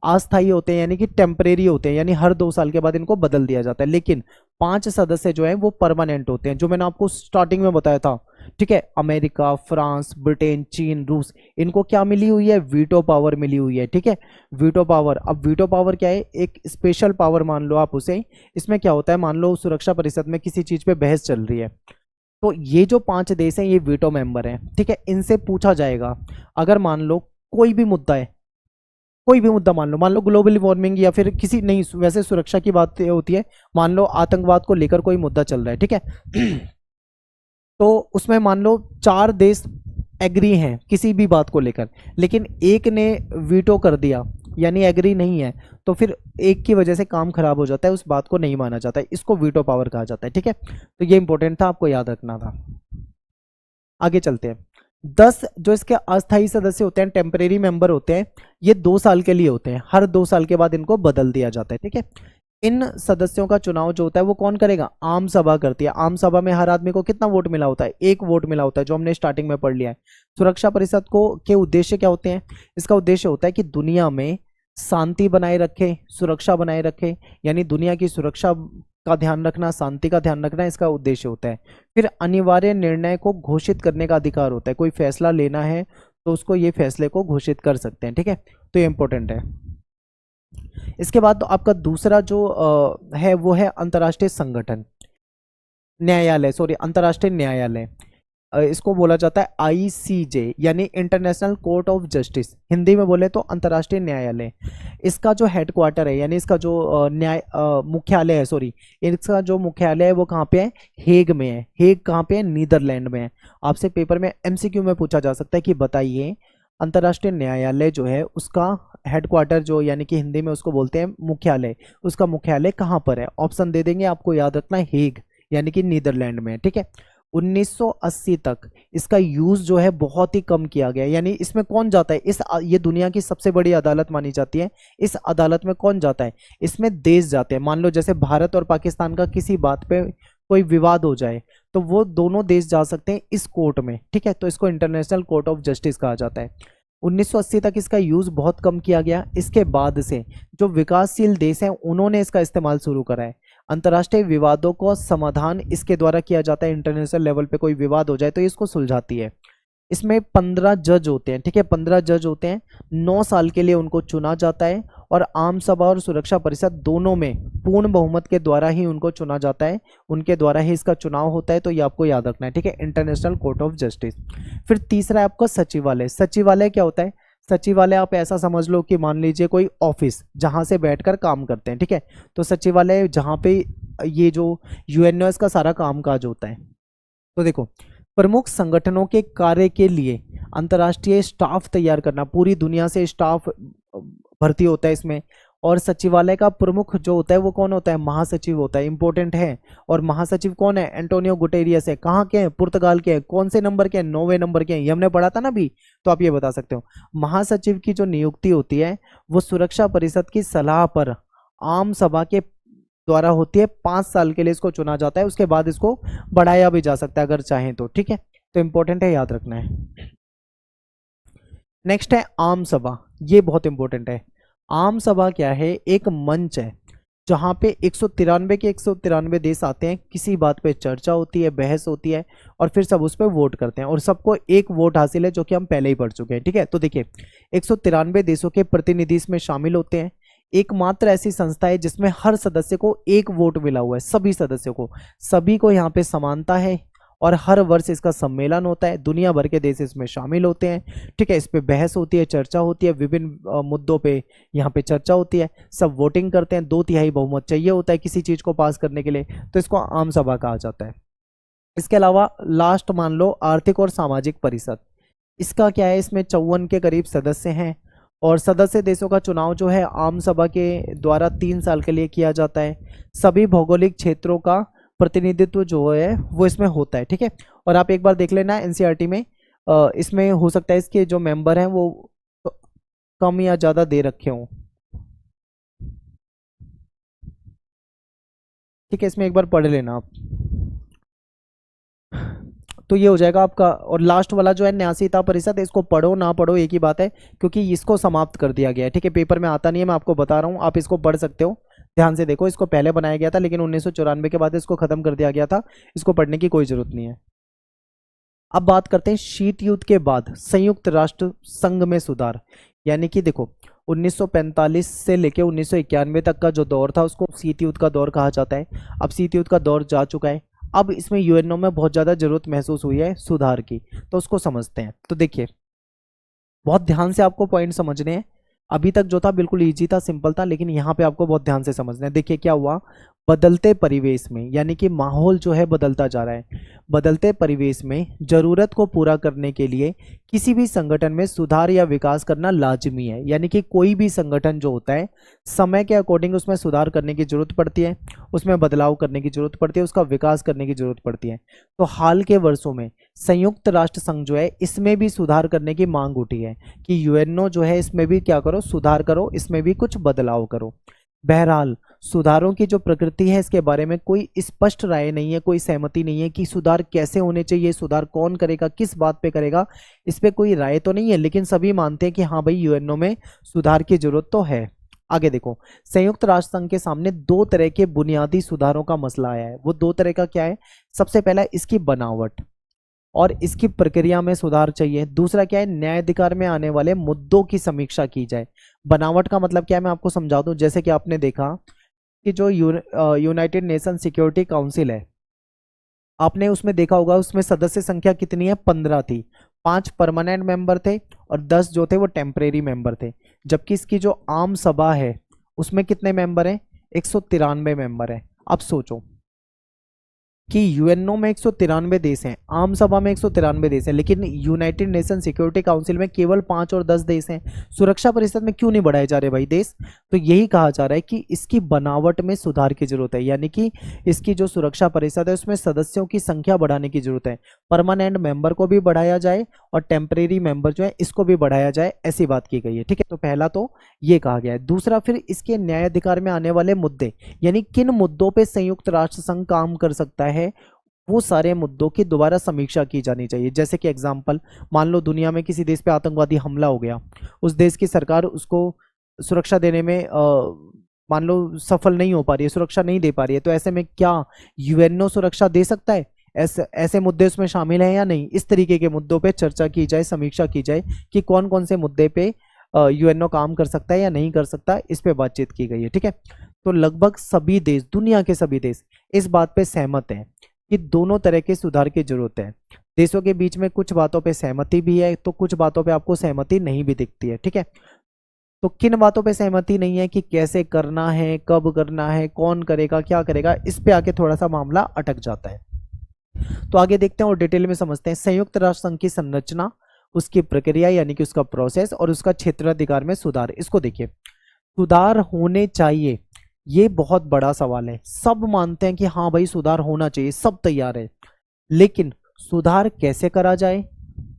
अस्थायी होते हैं, यानी कि टेम्परेरी होते हैं, यानी हर 2 साल के बाद इनको बदल दिया जाता है। लेकिन 5 सदस्य जो है वो परमानेंट होते हैं, जो मैंने आपको स्टार्टिंग में बताया था, ठीक है। अमेरिका, फ्रांस, ब्रिटेन, चीन, रूस, इनको क्या मिली हुई है, वीटो पावर मिली हुई है, ठीक है, वीटो पावर। अब वीटो पावर क्या है, एक स्पेशल पावर मान लो आप उसे। इसमें क्या होता है, मान लो सुरक्षा परिषद में किसी चीज पे बहस चल रही है, तो ये जो 5 देश हैं ये वीटो मेंबर हैं, ठीक है। इनसे पूछा जाएगा, अगर मान लो कोई भी मुद्दा है, कोई भी मुद्दा मान लो ग्लोबल वार्मिंग या फिर किसी, नहीं वैसे सुरक्षा की बात होती है, मान लो आतंकवाद को लेकर कोई मुद्दा चल रहा है, ठीक है। तो उसमें मान लो 4 देश एग्री हैं किसी भी बात को लेकर, लेकिन एक ने वीटो कर दिया, यानी एग्री नहीं है, तो फिर एक की वजह से काम खराब हो जाता है, उस बात को नहीं माना जाता है, इसको वीटो पावर कहा जाता है, ठीक है। तो ये इंपॉर्टेंट था, आपको याद रखना था। आगे चलते हैं। 10 जो इसके अस्थायी सदस्य होते हैं, टेम्परेरी मेंबर होते हैं, ये 2 साल के लिए होते हैं, हर 2 साल के बाद इनको बदल दिया जाता है, ठीक है। इन सदस्यों का चुनाव जो होता है वो कौन करेगा, आम सभा करती है। आम सभा में हर आदमी को कितना वोट मिला होता है, 1 वोट मिला होता है, जो हमने स्टार्टिंग में पढ़ लिया है। सुरक्षा परिषद को के उद्देश्य क्या होते हैं, इसका उद्देश्य होता है कि दुनिया में शांति बनाए रखे, सुरक्षा बनाए रखे, यानी दुनिया की सुरक्षा का ध्यान रखना, शांति का ध्यान रखना, इसका उद्देश्य होता है। फिर अनिवार्य निर्णय को घोषित करने का अधिकार होता है, कोई फैसला लेना है तो उसको ये फैसले को घोषित कर सकते हैं, ठीक है। तो ये इंपॉर्टेंट है। इसके बाद तो आपका दूसरा जो है वो है अंतर्राष्ट्रीय संगठन, न्यायालय, सॉरी अंतर्राष्ट्रीय न्यायालय। इसको बोला जाता है आईसीजे, यानी international court of justice, Hindi में बोले तो अंतर्राष्ट्रीय न्यायालय। इसका जो हेडक्वार्टर है, यानी इसका जो न्याय मुख्यालय है, सॉरी इसका जो मुख्यालय है वो कहाँ पे है, हेग में है। हेग कहाँ पे है, नीदरलैंड में है। आपसे पेपर में एमसीक्यू में पूछा जा सकता है कि बताइए अंतर्राष्ट्रीय न्यायालय जो है उसका हेडक्वार्टर जो, यानी कि हिंदी में उसको बोलते हैं मुख्यालय, उसका मुख्यालय कहाँ पर है। ऑप्शन दे देंगे, आपको याद रखना है हेग, यानी कि नीदरलैंड में, ठीक है। 1980 तक इसका यूज जो है बहुत ही कम किया गया, यानी इसमें कौन जाता है, ये दुनिया की सबसे बड़ी अदालत मानी जाती है। इस अदालत में कौन जाता है, इसमें देश जाते हैं। मान लो जैसे भारत और पाकिस्तान का किसी बात पे कोई विवाद हो जाए तो वो दोनों देश जा सकते हैं इस कोर्ट में, ठीक है। तो इसको इंटरनेशनल कोर्ट ऑफ जस्टिस कहा जाता है। 1980 तक इसका यूज बहुत कम किया गया। इसके बाद से जो विकासशील देश हैं उन्होंने इसका इस्तेमाल शुरू करा है। अंतर्राष्ट्रीय विवादों को समाधान इसके द्वारा किया जाता है। इंटरनेशनल लेवल पे कोई विवाद हो जाए तो इसको सुलझाती है। इसमें 15 जज होते हैं, ठीक है, 15 जज होते हैं। 9 साल के लिए उनको चुना जाता है और आम सभा और सुरक्षा परिषद दोनों में पूर्ण बहुमत के द्वारा ही उनको चुना जाता है, उनके द्वारा ही इसका चुनाव होता है। तो ये आपको याद रखना है, ठीक है, इंटरनेशनल कोर्ट ऑफ जस्टिस। फिर तीसरा है आपका सचिवालय। सचिवालय क्या होता है, सचिवालय आप ऐसा समझ लो कि मान लीजिए कोई ऑफिस जहां से बैठकर काम करते हैं, ठीक है। तो सचिवालय जहां पे ये जो यूएनओ का सारा कामकाज होता है। तो देखो, प्रमुख संगठनों के कार्य के लिए अंतर्राष्ट्रीय स्टाफ तैयार करना, पूरी दुनिया से स्टाफ भर्ती होता है इसमें। और सचिवालय का प्रमुख जो होता है वो कौन होता है, महासचिव होता है, इंपॉर्टेंट है। और महासचिव कौन है, एंटोनियो गुटेरियस है। कहाँ के हैं, पुर्तगाल के हैं। कौन से नंबर के हैं, 9वें नंबर के हैं, ये हमने पढ़ा था ना अभी। तो आप ये बता सकते हो, महासचिव की जो नियुक्ति होती है वो सुरक्षा परिषद की सलाह पर आम सभा के द्वारा होती है। 5 साल के लिए इसको चुना जाता है, उसके बाद इसको बढ़ाया भी जा सकता है अगर चाहें तो, ठीक है। तो इंपॉर्टेंट है, याद रखना है। नेक्स्ट है आम सभा, ये बहुत इंपॉर्टेंट है। आम सभा क्या है, एक मंच है जहां पे 193 के 193 देश आते हैं, किसी बात पे चर्चा होती है, बहस होती है, और फिर सब उस पर वोट करते हैं, और सबको एक वोट हासिल है, जो कि हम पहले ही पढ़ चुके हैं, ठीक है। तो देखिए, 193 देशों के प्रतिनिधि इसमें शामिल होते हैं। एकमात्र ऐसी संस्था है जिसमें हर सदस्य को एक वोट मिला हुआ है, सभी सदस्यों को, सभी को यहाँ पे समानता है। और हर वर्ष इसका सम्मेलन होता है, दुनिया भर के देश इसमें शामिल होते हैं, ठीक है। इस पे बहस होती है, चर्चा होती है, विभिन्न मुद्दों पे यहाँ पे चर्चा होती है, सब वोटिंग करते हैं, 2/3 बहुमत चाहिए होता है किसी चीज को पास करने के लिए, तो इसको आम सभा कहा जाता है। इसके अलावा लास्ट मान लो आर्थिक और सामाजिक परिषद, इसका क्या है, इसमें 54 के करीब सदस्य हैं। और सदस्य देशों का चुनाव जो है आम सभा के द्वारा 3 साल के लिए किया जाता है। सभी भौगोलिक क्षेत्रों का प्रतिनिधित्व जो है वो इसमें होता है, ठीक है। और आप एक बार देख लेना एनसीईआरटी में, इसमें हो सकता है इसके जो मेंबर हैं वो कम या ज़्यादा दे रखे हों, ठीक है। इसमें एक बार पढ़ लेना आप, तो ये हो जाएगा आपका। और लास्ट वाला जो है न्यासीता परिषद, इसको पढ़ो ना पढ़ो एक ही बात है, क्योंकि इसको समाप्त कर दिया गया है, ठीक है। पेपर में आता नहीं है, मैं आपको बता रहा हूँ, आप इसको पढ़ सकते हो। ध्यान से देखो, इसको पहले बनाया गया था लेकिन 1994 के बाद इसको खत्म कर दिया गया था, इसको पढ़ने की कोई जरूरत नहीं है। अब बात करते हैं शीत युद्ध के बाद संयुक्त राष्ट्र संघ में सुधार। यानी कि देखो, 1945 से लेकर 1991 तक का जो दौर था उसको शीत युद्ध का दौर कहा जाता है। अब शीत युद्ध का दौर जा चुका है, अब इसमें यूएनओ में बहुत ज़्यादा जरूरत महसूस हुई है सुधार की, तो उसको समझते हैं। तो देखिए, बहुत ध्यान से आपको पॉइंट समझने हैं। अभी तक जो था बिल्कुल इजी था, सिंपल था, लेकिन यहाँ पे आपको बहुत ध्यान से समझना है। देखिए क्या हुआ, बदलते परिवेश में, यानी कि माहौल जो है बदलता जा रहा है, बदलते परिवेश में जरूरत को पूरा करने के लिए किसी भी संगठन में सुधार या विकास करना लाजमी है। यानी कि कोई भी संगठन जो होता है, समय के अकॉर्डिंग उसमें सुधार करने की जरूरत पड़ती है, उसमें बदलाव करने की जरूरत पड़ती है, उसका विकास करने की जरूरत पड़ती है। तो हाल के वर्षों में संयुक्त राष्ट्र संघ जो है इसमें भी सुधार करने की मांग उठी है कि यूएनओ जो है इसमें भी क्या करो, सुधार करो, इसमें भी कुछ बदलाव करो। बहरहाल, सुधारों की जो प्रकृति है इसके बारे में कोई स्पष्ट राय नहीं है, कोई सहमति नहीं है कि सुधार कैसे होने चाहिए, सुधार कौन करेगा, किस बात पे करेगा, इस पे कोई राय तो नहीं है। लेकिन सभी मानते हैं कि हाँ भाई, यूएनओ में सुधार की जरूरत तो है। आगे देखो, संयुक्त राष्ट्र संघ के सामने 2 तरह के बुनियादी सुधारों का मसला आया है। वो 2 तरह का क्या है, सबसे पहला इसकी बनावट और इसकी प्रक्रिया में सुधार चाहिए। दूसरा क्या है, न्यायाधिकार में आने वाले मुद्दों की समीक्षा की जाए। बनावट का मतलब क्या है, मैं आपको समझा दूं। जैसे कि आपने देखा कि जो यूनाइटेड नेशन सिक्योरिटी काउंसिल है, आपने उसमें देखा होगा, उसमें सदस्य संख्या कितनी है, 15 थी। 5 परमानेंट मेंबर थे और 10 जो थे वो टेम्परेरी मेंबर थे। जबकि इसकी जो आम सभा है उसमें कितने मेंबर हैं, 193 मेंबर हैं। अब सोचो कि यूएनओ में 193 देश हैं, आम सभा में 193 देश हैं, लेकिन यूनाइटेड नेशन सिक्योरिटी काउंसिल में केवल 5 और 10 देश हैं। सुरक्षा परिषद में क्यों नहीं बढ़ाए जा रहे भाई देश? तो यही कहा जा रहा है कि इसकी बनावट में सुधार की जरूरत है। यानी कि इसकी जो सुरक्षा परिषद है उसमें सदस्यों की संख्या बढ़ाने की जरूरत है। परमानेंट मेंबर को भी बढ़ाया जाए और टेम्परेरी मेंबर जो है इसको भी बढ़ाया जाए, ऐसी बात की गई है, ठीक है। तो पहला तो ये कहा गया है। दूसरा, फिर इसके न्यायाधिकार में आने वाले मुद्दे, यानी किन मुद्दों पर संयुक्त राष्ट्र संघ काम कर सकता है, वो सारे मुद्दों की दोबारा समीक्षा की जानी चाहिए। जैसे कि एग्जांपल, मान लो दुनिया में किसी देश पे आतंकवादी हमला हो गया, उस देश की सरकार उसको सुरक्षा देने में मान लो सफल नहीं हो पा रही है, सुरक्षा नहीं दे पा रही है, तो ऐसे में क्या यूएनओ सुरक्षा दे सकता है? ऐसे मुद्दे उसमें शामिल हैं या नहीं? इस तरीके के मुद्दों पे चर्चा की जाए, समीक्षा की जाए कि कौन कौन से मुद्दे पे यूएनओ काम कर सकता है या नहीं कर सकता, इस पे बातचीत की गई है, ठीक है। तो लगभग सभी देश, दुनिया के सभी देश इस बात पे सहमत हैं कि दोनों तरह के सुधार की जरूरत है। देशों के बीच में कुछ बातों पे सहमति भी है, तो कुछ बातों पे आपको सहमति नहीं भी दिखती है, ठीक है। तो किन बातों पे सहमति नहीं है कि कैसे करना है, कब करना है, कौन करेगा, क्या करेगा, इस पे आके थोड़ा सा मामला अटक जाता है। तो आगे देखते हैं और डिटेल में समझते हैं। संयुक्त राष्ट्र संघ की संरचना, उसकी प्रक्रिया यानी कि उसका प्रोसेस, और उसका क्षेत्राधिकार में सुधार। इसको देखिए, सुधार होने चाहिए, ये बहुत बड़ा सवाल है। सब मानते हैं कि हाँ भाई सुधार होना चाहिए, सब तैयार है, लेकिन सुधार कैसे करा जाए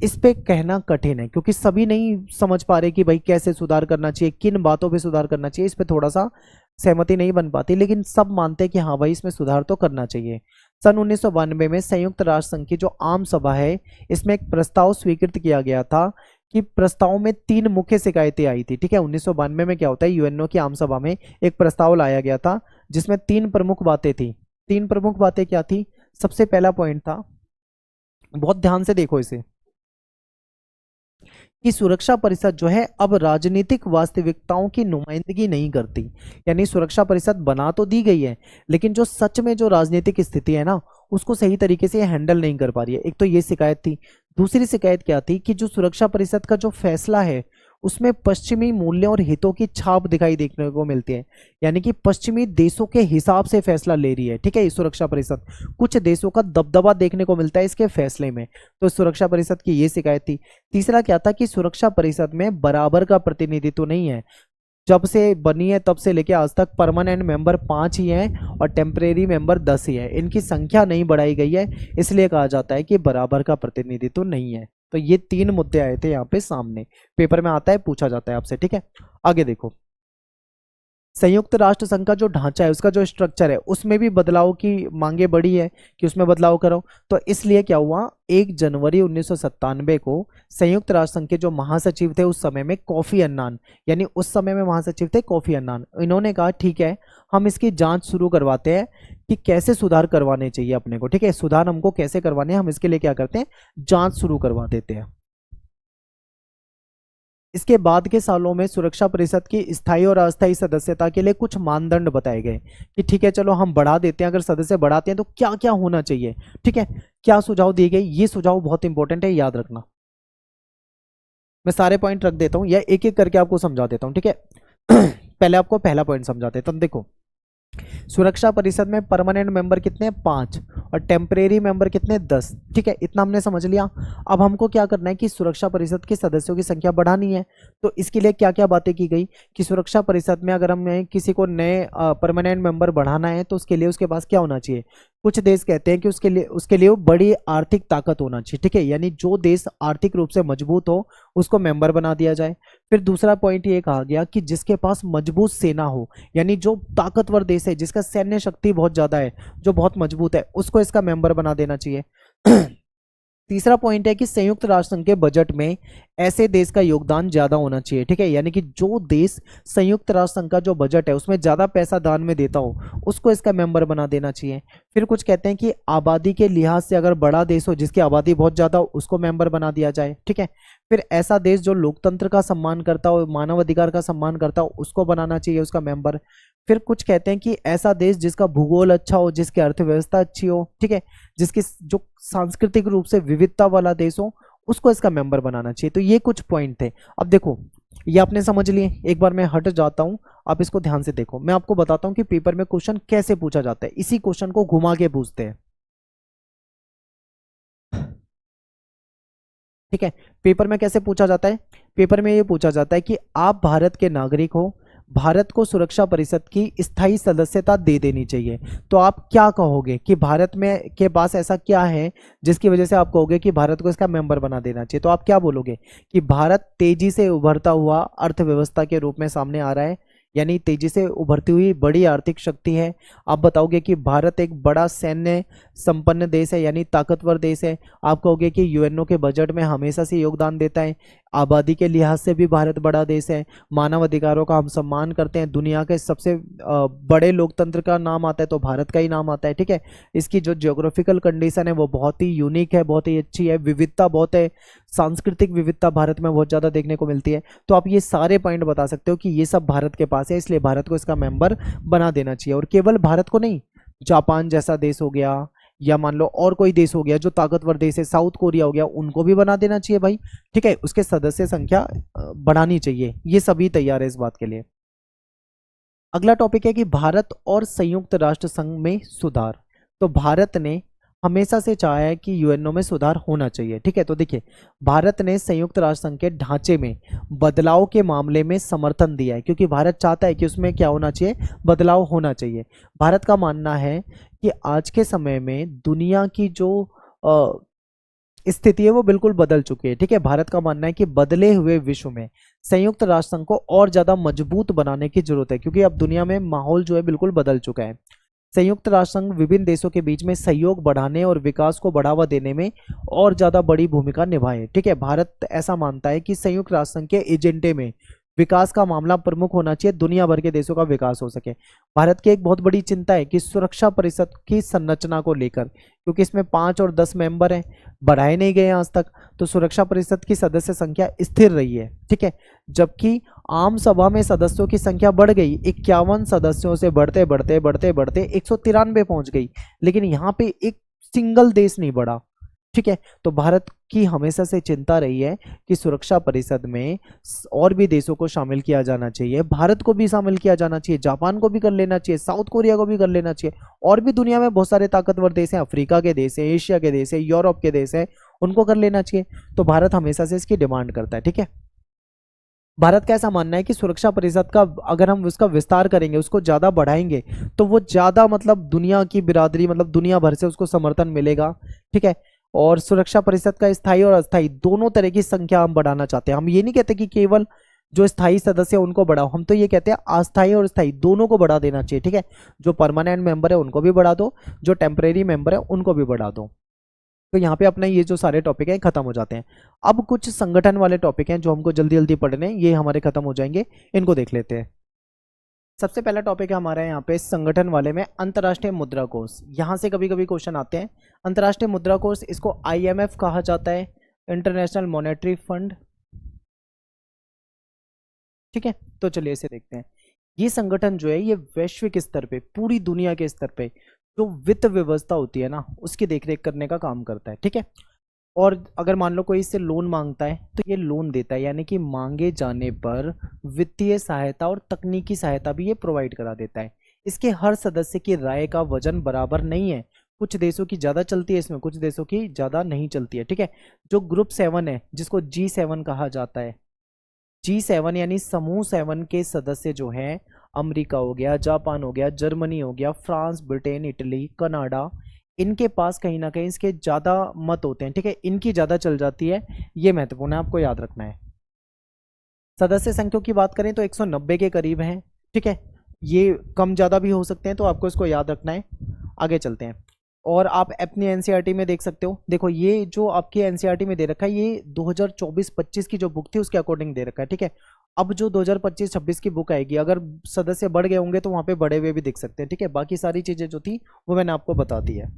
इस पे कहना कठिन है, क्योंकि सभी नहीं समझ पा रहे कि भाई कैसे सुधार करना चाहिए, किन बातों पे सुधार करना चाहिए, इस पे थोड़ा सा सहमति नहीं बन पाती, लेकिन सब मानते हैं कि हाँ भाई इसमें सुधार तो करना चाहिए। सन 1992 में संयुक्त राष्ट्र संघ की जो आम सभा है, इसमें एक प्रस्ताव स्वीकृत किया गया था कि प्रस्ताव में 3 मुख्य शिकायतें आई थी, ठीक है। 1992 में क्या होता है, यूएनओ की आम सभा में एक प्रस्ताव लाया गया था जिसमें 3 प्रमुख बातें थी। 3 प्रमुख बातें क्या थी? सबसे पहला पॉइंट था, बहुत ध्यान से देखो इसे, कि सुरक्षा परिषद जो है अब राजनीतिक वास्तविकताओं की नुमाइंदगी नहीं करती। यानी सुरक्षा परिषद बना तो दी गई है, लेकिन जो सच में जो राजनीतिक स्थिति है ना, उसको सही तरीके से हैंडल नहीं कर पा रही है। एक तो ये शिकायत थी। दूसरी शिकायत क्या थी कि जो सुरक्षा परिषद का जो फैसला है उसमें पश्चिमी मूल्यों और हितों की छाप दिखाई देखने को मिलती है। यानी कि पश्चिमी देशों के हिसाब से फैसला ले रही है, ठीक है, ये सुरक्षा परिषद। कुछ देशों का दबदबा देखने को मिलता है इसके फैसले में। तो सुरक्षा परिषद की ये शिकायत थी। तीसरा क्या था कि सुरक्षा परिषद में बराबर का प्रतिनिधित्व नहीं है। जब से बनी है तब से लेके आज तक परमानेंट मेंबर 5 ही हैं और टेम्परेरी मेंबर 10 ही है। इनकी संख्या नहीं बढ़ाई गई है, इसलिए कहा जाता है कि बराबर का प्रतिनिधित्व नहीं है। तो ये 3 मुद्दे आए थे यहाँ पे सामने, पेपर में आता है, पूछा जाता है आपसे, ठीक है। आगे देखो, संयुक्त राष्ट्र संघ का जो ढांचा है, उसका जो स्ट्रक्चर है, उसमें भी बदलाव की मांगे बढ़ी है कि उसमें बदलाव करो। तो इसलिए क्या हुआ, 1 जनवरी 1997 को संयुक्त राष्ट्र संघ के जो महासचिव थे उस समय में कोफी अन्नान, यानी उस समय में महासचिव थे कोफी अन्नान, इन्होंने कहा ठीक है हम इसकी जांच शुरू करवाते हैं कि कैसे सुधार करवाने चाहिए अपने को, ठीक है, सुधार हमको कैसे करवाने हैं, हम इसके लिए क्या करते हैं, जांच शुरू करवा देते हैं। इसके बाद के सालों में सुरक्षा परिषद की स्थायी और अस्थायी सदस्यता के लिए कुछ मानदंड बताए गए कि ठीक है चलो हम बढ़ा देते हैं, अगर सदस्य बढ़ाते हैं तो क्या क्या होना चाहिए, ठीक है, क्या सुझाव दिए गए। ये सुझाव बहुत इंपॉर्टेंट है, याद रखना। मैं सारे पॉइंट रख देता हूं या एक एक करके आपको समझा देता हूं, ठीक है। पहले आपको पहला पॉइंट समझा देता हूं। देखो, सुरक्षा परिषद में परमानेंट मेंबर कितने हैं, 5, और टेम्परेरी मेंबर कितने, 10, ठीक है, इतना हमने समझ लिया। अब हमको क्या करना है कि सुरक्षा परिषद के सदस्यों की संख्या बढ़ानी है। तो इसके लिए क्या क्या बातें की गई कि सुरक्षा परिषद में अगर हमें किसी को नए परमानेंट मेंबर बढ़ाना है तो उसके लिए उसके पास क्या होना चाहिए। कुछ देश कहते हैं कि उसके लिए वो बड़ी आर्थिक ताकत होना चाहिए, ठीक है, यानी जो देश आर्थिक रूप से मजबूत हो उसको मेंबर बना दिया जाए। फिर दूसरा पॉइंट ये कहा गया कि जिसके पास मजबूत सेना हो, यानी जो ताकतवर देश है, जिसका सैन्य शक्ति बहुत ज्यादा है, जो बहुत मजबूत है, उसको इसका मेंबर बना देना चाहिए। तीसरा पॉइंट है कि संयुक्त राष्ट्र संघ के बजट में ऐसे देश का योगदान ज्यादा होना चाहिए, ठीक है, यानी कि जो देश संयुक्त राष्ट्र संघ का जो बजट है उसमें ज्यादा पैसा दान में देता हो उसको इसका मेंबर बना देना चाहिए। फिर कुछ कहते हैं कि आबादी के लिहाज से अगर बड़ा देश हो जिसकी आबादी बहुत ज्यादा हो उसको मेंबर बना दिया जाए, ठीक है। फिर ऐसा देश जो लोकतंत्र का सम्मान करता हो, मानव अधिकार का सम्मान करता हो, उसको बनाना चाहिए उसका मेंबर। फिर कुछ कहते हैं कि ऐसा देश जिसका भूगोल अच्छा हो, जिसकी अर्थव्यवस्था अच्छी हो, ठीक है, जिसकी जो सांस्कृतिक रूप से विविधता वाला देश हो, उसको इसका मेंबर बनाना चाहिए। तो ये कुछ पॉइंट थे। अब देखो, ये आपने समझ लिए, एक बार मैं हट जाता हूं, आप इसको ध्यान से देखो। मैं आपको बताता हूं कि पेपर में क्वेश्चन कैसे पूछा जाता है, इसी क्वेश्चन को घुमा के पूछते हैं, ठीक है। पेपर में कैसे पूछा जाता है, पेपर में ये पूछा जाता है कि आप भारत के नागरिक हो, भारत को सुरक्षा परिषद की स्थायी सदस्यता दे देनी चाहिए, तो आप क्या कहोगे कि भारत में के पास ऐसा क्या है जिसकी वजह से आप कहोगे कि भारत को इसका मेंबर बना देना चाहिए। तो आप क्या बोलोगे कि भारत तेजी से उभरता हुआ अर्थव्यवस्था के रूप में सामने आ रहा है, यानी तेजी से उभरती हुई बड़ी आर्थिक शक्ति है। आप बताओगे कि भारत एक बड़ा सैन्य संपन्न देश है, यानी ताकतवर देश है। आप कहोगे कि यूएनओ के बजट में हमेशा से योगदान देता है, आबादी के लिहाज से भी भारत बड़ा देश है, मानव अधिकारों का हम सम्मान करते हैं, दुनिया के सबसे बड़े लोकतंत्र का नाम आता है तो भारत का ही नाम आता है, ठीक है। इसकी जो ज्योग्राफिकल कंडीशन है वो बहुत ही यूनिक है, बहुत ही अच्छी है, विविधता बहुत है, सांस्कृतिक विविधता भारत में बहुत ज़्यादा देखने को मिलती है। तो आप ये सारे पॉइंट बता सकते हो कि ये सब भारत के पास है, इसलिए भारत को इसका मेंबर बना देना चाहिए। और केवल भारत को नहीं, जापान जैसा देश हो गया, या मान लो और कोई देश हो गया जो ताकतवर देश है, साउथ कोरिया हो गया, उनको भी बना देना चाहिए भाई, ठीक है। उसके सदस्य संख्या बढ़ानी चाहिए, ये सभी तैयार है इस बात के लिए। अगला टॉपिक है कि भारत और संयुक्त राष्ट्र संघ में सुधार। तो भारत ने हमेशा से चाहा है कि यूएनओ में सुधार होना चाहिए, ठीक है। तो देखिए, भारत ने संयुक्त राष्ट्र संघ के ढांचे में बदलाव के मामले में समर्थन दिया है, क्योंकि भारत चाहता है कि उसमें क्या होना चाहिए, बदलाव होना चाहिए। भारत का मानना है कि आज के समय में दुनिया की जो स्थिति है वो बिल्कुल बदल चुकी है, ठीक है। भारत का मानना है कि बदले हुए विश्व में संयुक्त राष्ट्र संघ को और ज्यादा मजबूत बनाने की जरूरत है, क्योंकि अब दुनिया में माहौल जो है बिल्कुल बदल चुका है। संयुक्त राष्ट्र संघ विभिन्न देशों के बीच में सहयोग बढ़ाने और विकास को बढ़ावा देने में और ज्यादा बड़ी भूमिका निभाए, ठीक है। भारत ऐसा मानता है कि संयुक्त राष्ट्र संघ के एजेंडे में विकास का मामला प्रमुख होना चाहिए, दुनिया भर के देशों का विकास हो सके। भारत की एक बहुत बड़ी चिंता है कि सुरक्षा परिषद की संरचना को लेकर, क्योंकि इसमें 5 और 10 मेंबर हैं, बढ़ाए नहीं गए आज तक, तो सुरक्षा परिषद की सदस्य संख्या स्थिर रही है, ठीक है। जबकि आम सभा में सदस्यों की संख्या बढ़ गई, 51 सदस्यों से बढ़ते बढ़ते बढ़ते बढ़ते 193 पहुंच गई, लेकिन यहाँ पे एक सिंगल देश नहीं बढ़ा, ठीक है। तो भारत की हमेशा से चिंता रही है कि सुरक्षा परिषद में और भी देशों को शामिल किया जाना चाहिए, भारत को भी शामिल किया जाना चाहिए, जापान को भी कर लेना चाहिए, साउथ कोरिया को भी कर लेना चाहिए, और भी दुनिया में बहुत सारे ताकतवर देश हैं, अफ्रीका के देश हैं, एशिया के देश हैं, यूरोप के देश हैं, उनको कर लेना चाहिए। तो भारत हमेशा से इसकी डिमांड करता है, ठीक है। भारत का ऐसा मानना है कि सुरक्षा परिषद का अगर हम उसका विस्तार करेंगे, उसको ज्यादा बढ़ाएंगे, तो वो ज्यादा मतलब दुनिया की बिरादरी, मतलब दुनिया भर से उसको समर्थन मिलेगा, ठीक है। और सुरक्षा परिषद का स्थायी और अस्थायी दोनों तरह की संख्या हम बढ़ाना चाहते हैं। हम ये नहीं कहते कि केवल जो स्थायी सदस्य उनको बढ़ाओ, हम तो ये कहते हैं अस्थायी और स्थायी दोनों को बढ़ा देना चाहिए, ठीक है। जो परमानेंट मेंबर है उनको भी बढ़ा दो, जो टेम्परेरी मेंबर है उनको भी बढ़ा दो। तो यहाँ पे अपने ये जो सारे टॉपिक हैं खत्म हो जाते हैं। अब कुछ संगठन वाले टॉपिक हैं जो हमको जल्दी जल्दी पढ़ने हैं, ये हमारे खत्म हो जाएंगे, इनको देख लेते हैं। सबसे पहला टॉपिक है हमारा यहाँ पे संगठन वाले में अंतर्राष्ट्रीय मुद्रा कोष। यहाँ से कभी कभी क्वेश्चन आते हैं। अंतर्राष्ट्रीय मुद्रा कोष, इसको आईएमएफ कहा जाता है, इंटरनेशनल मॉनेटरी फंड, ठीक है। तो चलिए इसे देखते हैं। ये संगठन जो है ये वैश्विक स्तर पे, पूरी दुनिया के स्तर पे जो वित्त व्यवस्था होती है ना, उसकी देखरेख करने का काम करता है, ठीक है। और अगर मान लो कोई इससे लोन मांगता है तो ये लोन देता है, यानी कि मांगे जाने पर वित्तीय सहायता और तकनीकी सहायता भी ये प्रोवाइड करा देता है। इसके हर सदस्य की राय का वजन बराबर नहीं है, कुछ देशों की ज़्यादा चलती है इसमें, कुछ देशों की ज़्यादा नहीं चलती है, ठीक है। जो ग्रुप 7 है, जिसको G7 कहा जाता है, G7 यानी समूह 7 के सदस्य जो हैं, अमेरिका हो गया, जापान हो गया, जर्मनी हो गया, फ्रांस, ब्रिटेन, इटली, कनाडा, इनके पास कहीं ना कहीं इसके ज़्यादा मत होते हैं, ठीक है। इनकी ज़्यादा चल जाती है, ये महत्वपूर्ण है, आपको याद रखना है। सदस्य संख्या की बात करें तो 190 के करीब हैं, ठीक है। ये कम ज़्यादा भी हो सकते हैं, तो आपको इसको याद रखना है। आगे चलते हैं। और आप अपनी एनसीईआरटी में देख सकते हो, देखो ये जो आपकी एनसीईआरटी में दे रखा है, ये 2024-25 की जो बुक थी उसके अकॉर्डिंग दे रखा है, ठीक है। अब जो 2025-26 की बुक आएगी, अगर सदस्य बढ़ गए होंगे तो वहाँ पे बढ़े हुए भी दिख सकते हैं, ठीक है। बाकी सारी चीज़ें जो थी वो मैंने आपको बता दी है।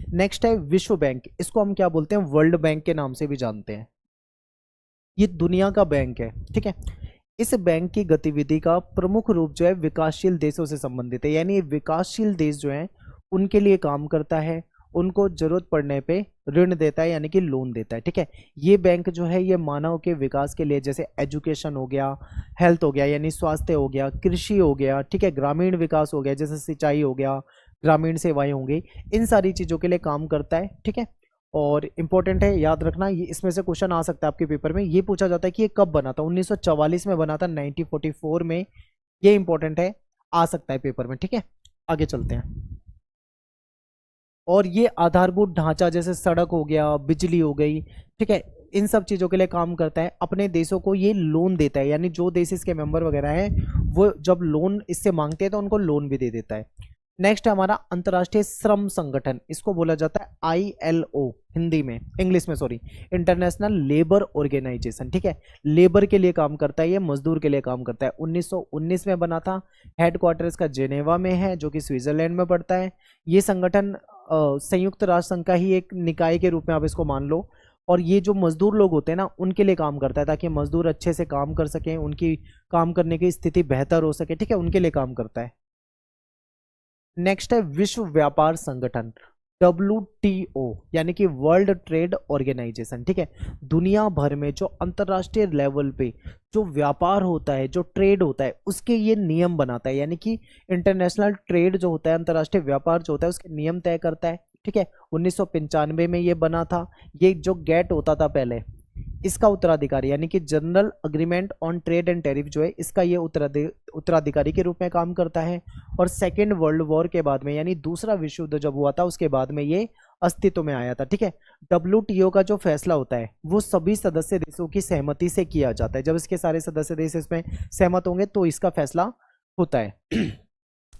नेक्स्ट है विश्व बैंक, इसको हम क्या बोलते हैं, वर्ल्ड बैंक के नाम से भी जानते हैं। ये दुनिया का बैंक है, ठीक है। इस बैंक की गतिविधि का प्रमुख रूप जो है विकासशील देशों से संबंधित है, यानी विकासशील देश जो हैं उनके लिए काम करता है, उनको जरूरत पड़ने पे ऋण देता है, यानी कि लोन देता है, ठीक है। ये बैंक जो है ये मानव के विकास के लिए, जैसे एजुकेशन हो गया, हेल्थ हो गया यानी स्वास्थ्य हो गया, कृषि हो गया, ठीक है, ग्रामीण विकास हो गया जैसे सिंचाई हो गया, ग्रामीण सेवाएं होंगी, इन सारी चीज़ों के लिए काम करता है, ठीक है। और इम्पोर्टेंट है, याद रखना, ये इसमें से क्वेश्चन आ सकता है आपके पेपर में। ये पूछा जाता है कि ये कब बना था, 1944 में बना था, 1944 में। ये इंपॉर्टेंट है, आ सकता है पेपर में, ठीक है। आगे चलते हैं। और ये आधारभूत ढांचा जैसे सड़क हो गया, बिजली हो गई, ठीक है, इन सब चीज़ों के लिए काम करता है। अपने देशों को ये लोन देता है, यानी जो देश इसके मेंबर वगैरह हैं वो जब लोन इससे मांगते हैं तो उनको लोन भी दे देता है। नेक्स्ट है हमारा अंतर्राष्ट्रीय श्रम संगठन, इसको बोला जाता है ILO हिंदी में, इंग्लिश में सॉरी, इंटरनेशनल लेबर ऑर्गेनाइजेशन, ठीक है। लेबर के लिए काम करता है, ये मजदूर के लिए काम करता है। 1919 में बना था, हेडक्वार्टर इसका जेनेवा में है जो कि स्विट्जरलैंड में पड़ता है। ये संगठन संयुक्त राष्ट्र संघ का ही एक निकाय के रूप में आप इसको मान लो। और ये जो मजदूर लोग होते हैं ना, उनके लिए काम करता है, ताकि मजदूर अच्छे से काम कर सकें, उनकी काम करने की स्थिति बेहतर हो सके, ठीक है, उनके लिए काम करता है। नेक्स्ट है विश्व व्यापार संगठन। WTO यानी कि वर्ल्ड ट्रेड ऑर्गेनाइजेशन, ठीक है। दुनिया भर में जो अंतरराष्ट्रीय लेवल पे जो व्यापार होता है, जो ट्रेड होता है, उसके ये नियम बनाता है, यानी कि इंटरनेशनल ट्रेड जो होता है, अंतरराष्ट्रीय व्यापार जो होता है, उसके नियम तय करता है, ठीक है। 1995 में ये बना था। ये जो गेट होता था पहले, इसका उत्तराधिकारी यानी कि general agreement on trade and tariff जो है, इसका ये उत्तराधिकारी के रूप में काम करता है। और सेकेंड वर्ल्ड वॉर के बाद में, यानी दूसरा विश्व युद्ध जब हुआ था, उसके बाद में ये अस्तित्व में आया था, ठीक है। WTO का जो फैसला होता है वो सभी सदस्य देशों की सहमति से किया जाता है। जब इसके सारे सदस्य देश इसमें सहमत होंगे तो इसका फैसला होता है।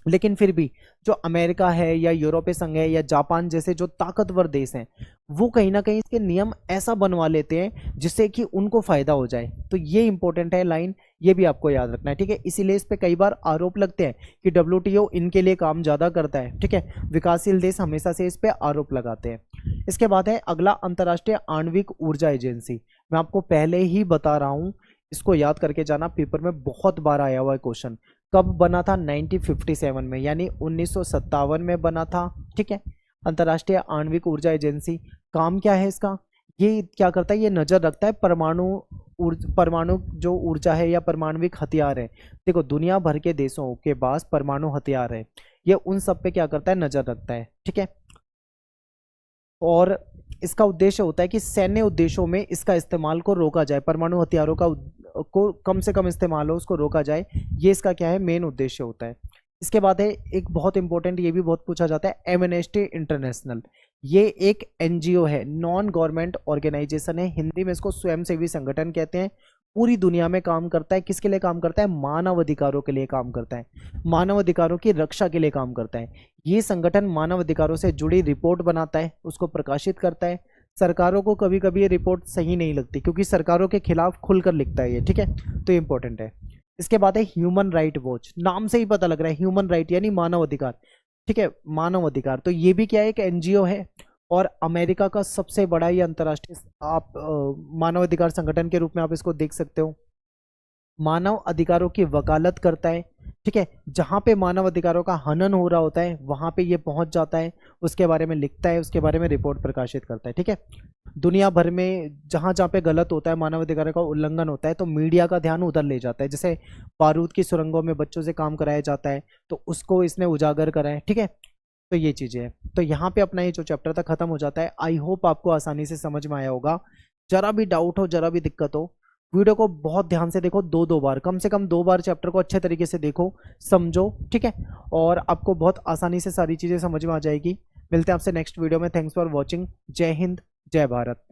लेकिन फिर भी जो अमेरिका है या यूरोपीय संघ है या जापान जैसे जो ताकतवर देश हैं, वो कहीं ना कहीं इसके नियम ऐसा बनवा लेते हैं जिससे कि उनको फायदा हो जाए। तो ये इंपॉर्टेंट है लाइन, ये भी आपको याद रखना है, ठीक है। इसीलिए इस पे कई बार आरोप लगते हैं कि WTO इनके लिए काम ज्यादा करता है, ठीक है। विकासशील देश हमेशा से इस पे आरोप लगाते हैं। इसके बाद है अगला, अंतर्राष्ट्रीय आणविक ऊर्जा एजेंसी। मैं आपको पहले ही बता रहा हूं, इसको याद करके जाना, पेपर में बहुत बार आया हुआ है क्वेश्चन। कब बना था? 1957 में, यानी 1957 में बना था, ठीक है। अंतर्राष्ट्रीय आणविक ऊर्जा एजेंसी, काम क्या है इसका? ये क्या करता है? ये नजर रखता है परमाणु जो ऊर्जा है या परमाणविक हथियार है। देखो, दुनिया भर के देशों के पास परमाणु हथियार है, ये उन सब पे क्या करता है? नजर रखता है, ठीक है। और इसका उद्देश्य होता है कि सैन्य उद्देश्यों में इसका इस्तेमाल को रोका जाए, परमाणु हथियारों को कम से कम इस्तेमाल हो, उसको रोका जाए। ये इसका क्या है? मेन उद्देश्य होता है। इसके बाद है एक बहुत इंपॉर्टेंट, ये भी बहुत पूछा जाता है, एमनेस्टी इंटरनेशनल। ये एक NGO है, नॉन गवर्नमेंट ऑर्गेनाइजेशन है, हिंदी में इसको स्वयंसेवी संगठन कहते हैं। पूरी दुनिया में काम करता है। किसके लिए काम करता है? मानव अधिकारों के लिए काम करता है, मानव अधिकारों की रक्षा के लिए काम करता है। ये संगठन मानव अधिकारों से जुड़ी रिपोर्ट बनाता है, उसको प्रकाशित करता है। सरकारों को कभी कभी ये रिपोर्ट सही नहीं लगती, क्योंकि सरकारों के खिलाफ खुलकर लिखता है ये, ठीक है। तो ये इंपॉर्टेंट है। इसके बाद है ह्यूमन राइट वॉच, नाम से ही पता लग रहा है, ह्यूमन राइट यानी मानव अधिकार, ठीक है, मानव अधिकार। तो ये भी क्या है? एक NGO है, और अमेरिका का सबसे बड़ा ये अंतर्राष्ट्रीय आप मानव अधिकार संगठन के रूप में आप इसको देख सकते हो। मानव अधिकारों की वकालत करता है, ठीक है। जहां पे मानव अधिकारों का हनन हो रहा होता है वहां पे ये पहुंच जाता है, उसके बारे में लिखता है, उसके बारे में रिपोर्ट प्रकाशित करता है, ठीक है। दुनिया भर में जहां जहां पे गलत होता है, मानव अधिकारों का उल्लंघन होता है, तो मीडिया का ध्यान उधर ले जाता है। जैसे बारूद की सुरंगों में बच्चों से काम कराया जाता है, तो उसको इसने उजागर करा है, ठीक है। तो ये चीजें हैं। तो यहाँ पे अपना ये जो चैप्टर था खत्म हो जाता है। आई होप आपको आसानी से समझ में आया होगा। जरा भी डाउट हो, जरा भी दिक्कत हो, वीडियो को बहुत ध्यान से देखो, दो बार, कम से कम 2 बार चैप्टर को अच्छे तरीके से देखो, समझो, ठीक है। और आपको बहुत आसानी से सारी चीजें समझ में आ जाएगी। मिलते हैं आपसे नेक्स्ट वीडियो में। Thanks for watching. जय हिंद, जय भारत।